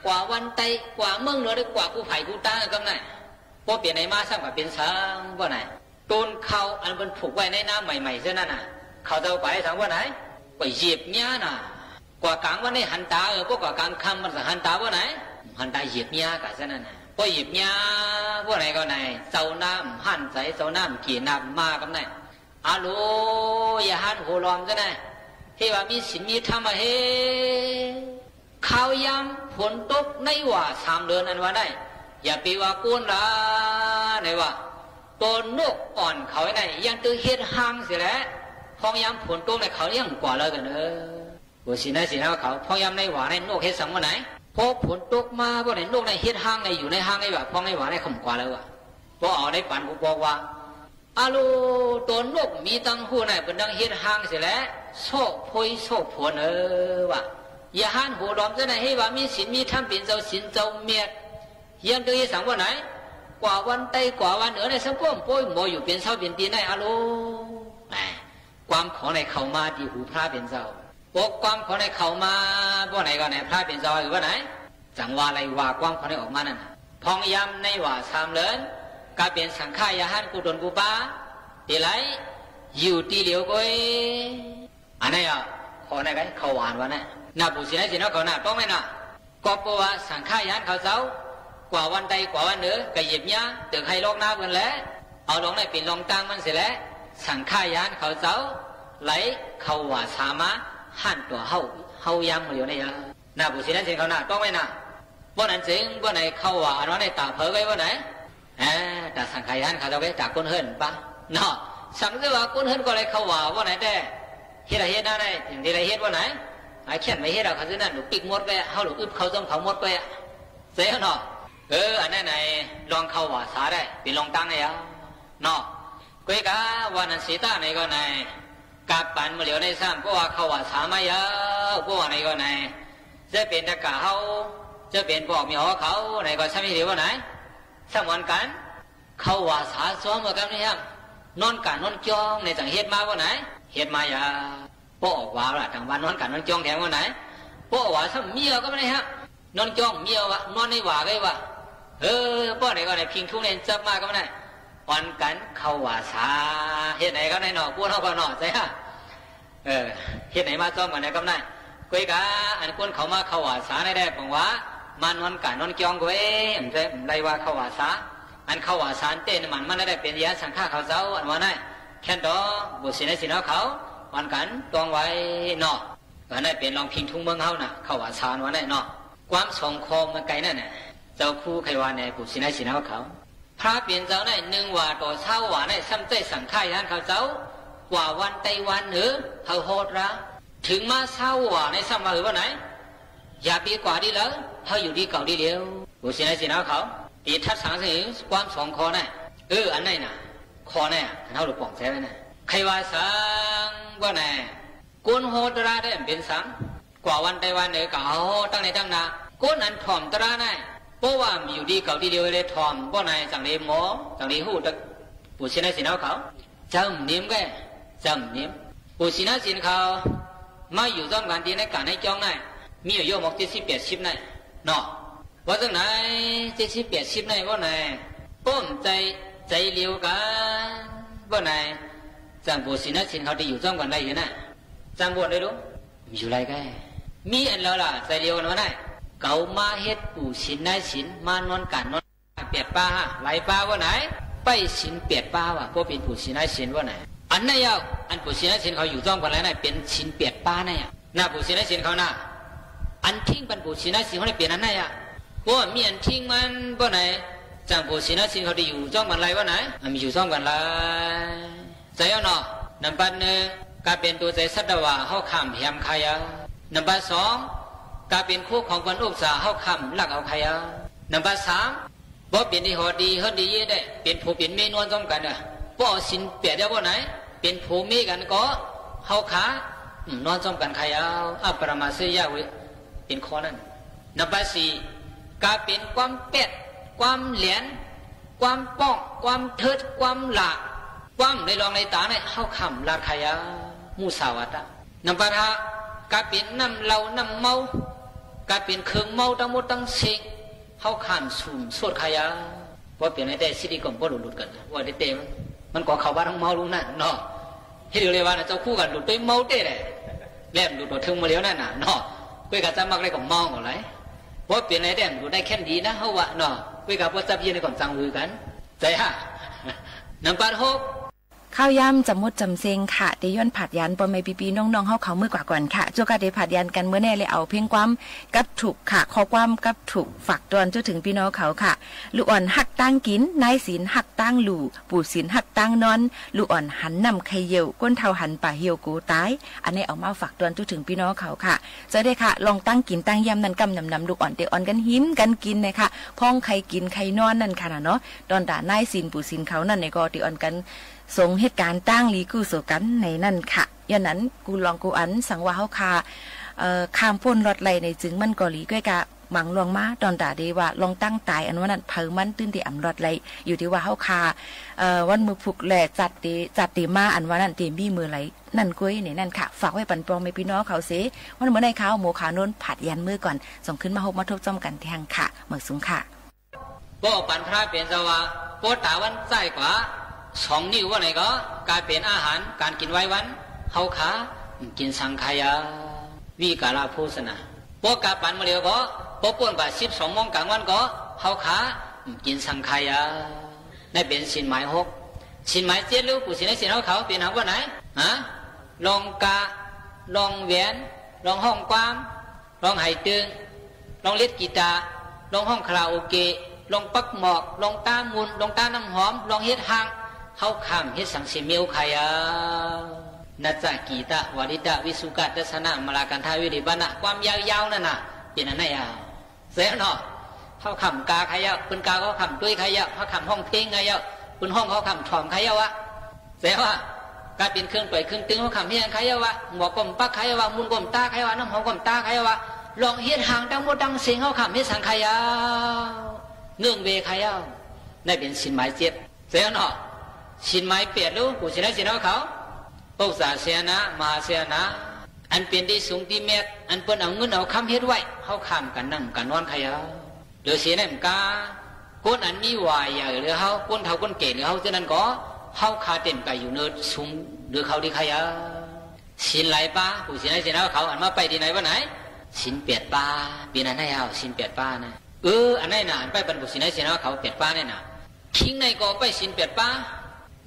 กว่าวันไตกว่าเมืองเหนือได้กว่ากูไผ่กูตากำไหนโป้เปลี่ยนในมาสร้างแบบเป็นสังบ่ไหนต้นเขาอันเปิ้นผูกไว้ในน้ำใหม่ๆเท่านั้นน่ะเขาเจ้าไปทางว่าไหนไปเหยียบเนี้ยน่ะกว่ากลางวันนี้หันตาพวกกว่ากลางค่ำมันจะหันตาว่าไหนหันตาเหยียบเมียกันซะนั่นน่ะพอเหยียบเมียว่าไหนก็ไหนเจ้าน้ำหันใส่เจ้าน้ำกี่น้ำมากันไหนอาลูอย่าหันหัวลอมซะนะเฮ้ว่ามีศีลมีธรรมเฮ้ข้าวยำฝนตกในว่า3 เดือนอันว่าได้อย่าไปว่าก้นละไหนว่าตัวนกอ่อนเขาไหนยังตื้อเฮ็ดห่างเสียแล้วพองยำฝนตกในเขายังกว่าเลยกันบุษีในสินเขาพอยามในหวานในนกเฮ็ดสังวันไหนพอฝนตกมาบ่ไหนนกในเฮ็ดห้างในอยู่ในห้างในแบบพองในหวานในขมกว่าแล้วว่ะพอเอาในปันกูบอกว่าอาลูตัวนกมีตังหูไหนเป็นดังเฮ็ดห้างเสียแล้วโซ่พอยโซ่ผลว่ะอย่าหันหัวดอมซะไหนให้ว่ามีศีลมีธรรมเป็นเจ้าศีลเจ้าเมียดยังตื้อสังวันไหนกว่าวันไตกว่าวันเหนือในสังคมป่วยหมออยู่เป็นเช้าเป็นตีในอาลูความของในเขามาที่หูพระเป็นเจ้าปกความของในเขามาบ่ไหนก็ไหนพระเป็นเจ้าหรือว่าไหนจังว่าอะไรว่าความของในออกมานั่นพองยำในว่า3 เดือนก็เป็นสังฆายาหันกูดนกูป้าตีไรอยู่ตีเหลียวก้อยอันนี้อ่ะขอไหนกันเขาหวานวะเนี่ยน่าบุษีในสินเขาหน้าต้องไหมน่ะก็เพราะว่าสังฆายาหันเขาเจ้ากว่าวันใดกว่าวันเหนือก็หยิบเนี้ยตึกให้ลอกหน้าเพิ่นแล้วเอาลงในปิ่นลงตังมันเสร็จแล้วสังฆายาหันเขาเจ้าไหลเขาว่าสามารถหันตัวเฮายำมาอยู่ในยาหน้าบุษีนั้นเสียงเขาหน้าต้องไหมน่ะบ่นั้นจริงบ่ไหนเขาว่าอันนั้นในตาเผยไว้บ่ไหนแต่สังขารเขาจะไปจากก้นเฮิรนปะเนาะสังเกตว่าก้นเฮิรนก็เลยเขาว่าบ่ไหนแต่ เฮ็ดอะไรเฮ็ดนั่นไงถึงที่ไรเฮ็ดว่าไหนไอ้เขียนไม่เฮ็ดเราเขาจะนั่นหนูปิกมดไปเขาหนูอึบเขาต้มเขามดไปเสียเนาะอันนั้นไหนลองเข้าว่าสาได้เป็นลองตั้งไงอ่ะเนาะกุยกะวันนั้นสีตาไหนก็ไหนกับปันมาเหลียวในซ้ำเพราะว่าเข้าว่าสามาเยอะเพราะว่าไหนก็ไหนจะเป็นตะกะเขาจะเป็นพวกมีหัวเขาไหนก็ใช่ไม่เหลียวว่าไหนสมวันกันเข้าว่าสาซ้อมมากันนี่ครับนอนกันนอนจ้องในจังเฮ็ดมาว่าไหนเฮ็ดมาอย่าโป้ออกว่าละทางบ้านนอนกันนอนจ้องแถวว่าไหนโป้ว่าซ้ำเมียก็ไม่ได้ฮะนอนจ้องเมียวะนอนในว่าไงวะป้อไหนก็ไหนพิงทุ่งเล่นจับมาก็ไม่ได้วันกันเข้าว่าสาเฮ็ดไหนก็ไหนหนอพูดเท่ากันหนอใช่ฮะเฮ็ดไหนมาจ้องกันไหนก็ไม่ได้กุยกะอันคนเขามาเข้าว่าสาได้บอกว่ามานอนกันนอนจ้องก็ไรว่าเข้าว่าสาอันเข้าว่าสารเต้นมันได้เป็นยาสังฆาเขาเจ้าอันว่านั่นแค่ดอบุษในสินเขาวันกันตวงไว้เนาะวันนั้นเป็นลองพิงทุ่งเมืองเขาน่ะเข้าว่าสารวันนั้นเนาะความสงคมมันไกลนั่นน่ะเจ้าคู่ใครว่าในบุษในสินเขาพระเปลี่ยนเจ้าในหนึ่งว่าต่อเช้าว่าในซ้ำใจสังฆาท่านเขาเจ้ากว่าวันไต้วันหรือเขาโหดละถึงมาเช้าว่าในซ้ำมาหรือว่าไหนอย่าปีกว่าดีแล้วเขาอยู่ดีเก่าดีเดียวบุษในสินเขาตีทัดสังสิความสองคอน่ะอันไหนน่ะคอน่ะเท่าหรือป่องแซ่น่ะใครว่าสังว่าไหนกุนโหตระได้เป็นสังกว่าวันไต้วันเหนือเก่าตั้งในตั้งนากุนอันถ่อมตระน่ะเพราะว่ามีอยู่ดีเก่าดีเดียวเลยถ่อมเพราะไหนจังเลยหมอจังเลยหูตะปุชินะสินเขาจำนิ่มแกจำนิ่มปุชินะสินเขามาอยู่ร่วมกันที่ในการในจ้องน่ะมีอยู่โยมอก70-80น่ะเนาะว่าจังไหน70-80ในว่าไหนป้มใจเลี้ยวกันว่าไหนจังบุษนะสินเขาที่อยู่ร่วมกันได้ยังไงจังบวชได้รู้มีอยู่ไรกันมีอันแล้วล่ะใจเลี้ยวกันว่าไหนเก่ามาเฮ็ดบุษนะสินมานอนกันนอนเปียดป้าไหลป้าว่าไหนไปสินเปียดป้าว่ะพวกเป็นบุษนะสินว่าไหนอันไหนเอาอันบุษนะสินเขาอยู่ร่วมกันแล้วไหนเป็นสินเปียดป้าเนี่ยหน้าบุษนะสินเขาหน้าอันทิ้งเป็นบุษนะสินเขาได้เปลี่ยนอันไหนอ่ะว่ามีอันทิ้งมันว่าไหนจังบุษนะสินเขาได้อยู่ร่วมกันไรว่าไหนมีอยู่ร่วมกันไรใจเอาเนาะนับหนึ่งการเป็นตัวใจสัตว์ว่าเขาขำแหมขยะนับสองการเป็นคู่ของคนอุปสาเขาขำหลักเอาขยะนับสามบ่เป็นที่หอดีเฮดีเย่ได้เป็นผู้เป็นเมนวนร่วมกันอ่ะบ่สินเปียดได้ว่าไหนเป็นผู้เมกันก็เขาขานอนร่วมกันขยะอัปรามาเสียเวเป็นข้อนั้นนับสี่การเป็นความเป็ดความเหรียญความป้องความเทิดความหลักความในรองในตาในเข้าคำลาดขยะมูสาวัตะนับห้าการเป็นน้ำเหล้าน้ำเมาการเป็นเครื่องเมาทั้งหมดทั้งสิ่งเข้าคำสุ่มสวดขยะว่าเปลี่ยนในแต่สิริกรมก็หลุดกันว่าได้เต็มมันก็เข้าบ้านทั้งเมาลุงนั่นเนาะที่เรียกว่าเจ้าคู่กันหลุดไปเมาเต้เลยแล่นหลุดตัวถึงมาแล้วนั่นน่ะเนาะคุยกับจำมักได้ของเมาหมดเลยว่าเปลี่ยนในแต่หลุดได้แค่ดีนะเขาว่าเนาะคุยกับว่าจับยืนในก่อนจังมือกันใจฮะน้ำปลาหกข้าวย่ำจำมดจำเซงค่ะเดย้อนผัดยันปอไม่ปีน้องๆเข้าเขามือกว่าก่อนค่ะโจกาเดผัดยันกันเมื่อแน่เลยเอาเพียงความกับถูกค่ะข้อความกับถูกฝากตอนจนถึงพี่น้องเขาค่ะลูกอ่อนหักตั้งกินนายศีลหักตั้งหลู่ปู่ศีลหักตั้งนอนลูกอ่อนหันนำไข่เหี่ยวก้นเทาหันป่าเหี่ยวกูตายอันนี้เอามาฝากตอนจนถึงพี่น้องเขาค่ะจะได้ค่ะลองตั้งกินตั้งยำนั่นกำนำลูกอ่อนเตอ่อนกันหิมกันกินนะคะพ้องไข่กินไข่นอนนั่นค่ะเนาะตอนด่านายศีลปู่ศีลเขานั่นในก็เตอ่อนกันส่งเหตุการณ์ตั้งลีกูโสกันในนั่นค่ะยันนั้นกูลองกูอันสังว่าเฮาคาข้ามพ้นรถไหลในจึงมันก็หลีก้อยกะหมังลวงมาตอนตาดีว่าลองตั้งตายอันว่านั้นเผามันตื้นที่อ่ำรถไหลอยู่ที่ว่าเฮาคาวันมือผูกแหล่จัดตีมาอันว่านั้นตีมีมือไหลนั่นก้อยนี่นั่นค่ะฝากไว้ปันปองไม่พี่น้องเขาเสวันเมื่อในข้าวหมูขาโน้นผัดยันมือก่อนส่งขึ้นมาหกมาทบจอมกันแทงค่ะเหมือนสูงค่ะโป้ปันพระเปลี่ยนสว่าโป้ตาวันใจกว่า2 นิ้วว่าไหนก็กลายเป็นอาหารการกินไว้วันเฮาขากินสังขยาวิกาลาโภชนะพวกกาปันมาเดียวก็พวกป่วนกว่า12 โมงกลางวันก็เฮาขากินสังขยาได้เป็นสินหมาย6สินหมาย7ลูกผู้สินให้สินเฮาเขาเป็นหาว่าไหนลองกาลองแหวนลองห้องความลองไหตึงลองเล่นกีตาร์ลองห้องคาราโอเกะลองปักหมอกลองตามุนลองตาน้ำหอมลองเฮ็ดหางเขาข้ามเฮ็ดสังเสียมิวขาย นัจจกีตะวาริตะวิสุกัตทัศนะมลากันทาวิริบานะความยาวๆนั่นน่ะเป็นอันไหนอ่ะเสียเนาะเขาคำกาใครอ่ะปืนกาเขาคำด้วยใครอ่ะเขาคำห้องเพลงใครอ่ะปืนห้องเขาคำถ่อมใครอ่ะเสียว่าการเป็นเครื่องต่อยเครื่องตึงเขาคำเฮียนใครอ่ะหมวกกลมปักใครอ่ะมุนกลมตาใครอ่ะน้ำหอมกลมตาใครอ่ะลองเฮียนห่างดังโมดังเสียงเขาคำเฮียนสังใครอ่ะเนื่องเวใครอ่ะได้เป็นสินหมายเจ็บเสียเนาะสินหมายเปลี่ยนรู้กูสิได้สินเขาปุกษาเสียนะมาเสียนะอันเป็นที่สูงที่เม็ดอันเปิ้นเอาเงินเอาคำเฮ็ดไว้เขาคำกันนั่งกันนอนใครอ่ะหรือเสียนั่นกาคนอันมีวายอย่างหรือเขาคนเท่าคนเก่งหรือเขาเท่านั้นก็เขาคาเต็มไปอยู่เนื้อสูงหรือเขาดีใครอ่ะสินไหลป้าผู้สินไหนสินเขาอันมาไปที่ไหนวะไหนสินเปียดป้าปีนั้นให้เอาสินเปียดป้านะอันไหนน่ะไปบรรพุสินไหนสินเขาเปียดป้าเนี่ยน่ะคิงในก็ไปสินเปียดป้า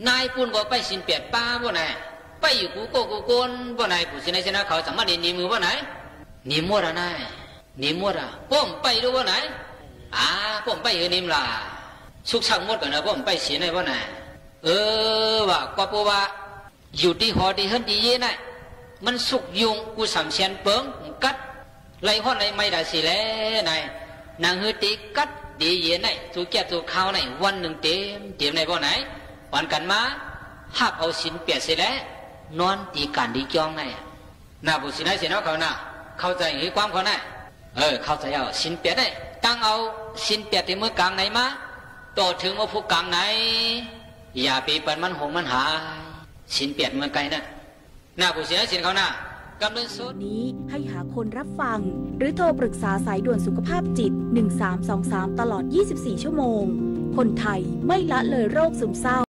นายปุ่นก็ไปสินเปียดป้าบ่ไหนไปอยู่กูโกกูโกนบ่ไหนผู้สินไหนสินเขาสามารถหนีมือบ่ไหนหนีมั่วอะไรหนีมั่วอะป้อมไปดูบ่ไหนป้อมไปเฮนิมล่ะสุกช่างหมดกันนะป้อมไปสินไหนบ่ไหนว่ากว่าปูว่าอยู่ที่หอที่เฮิรนที่เย่น่ะมันสุกยุงกูสามเชียนเปิงกัดไล่ห้อนไล่ไม่ได้สิแล้วนายนางเฮือตีกัดดีเย่น่ะตัวแก่ตัวข้าวน่ะวันหนึ่งเต็มในบ่ไหนวันกันมาหักเอาสินเปียดเสร็จแล้วนอนตีกันดีจ้องน่ะน่าบุสินไหนสินเอาเขาน่ะเข้าใจหรือความเขาน่ะเข้าใจเอาสินเปียดได้ตั้งเอาสินเปียดที่มือกลางไหนมาโตถึงว่าผู้กลางไหนอย่าไปปันมันหงมันหายสินเปียดเมืองไกลนั่นหน้าผู้เสียสินเขาหน้ากำลังสุดนี้ให้หาคนรับฟังหรือโทรปรึกษาสายด่วนสุขภาพจิต1323ตลอด24ชั่วโมงคนไทยไม่ละเลยโรคซึมเศร้า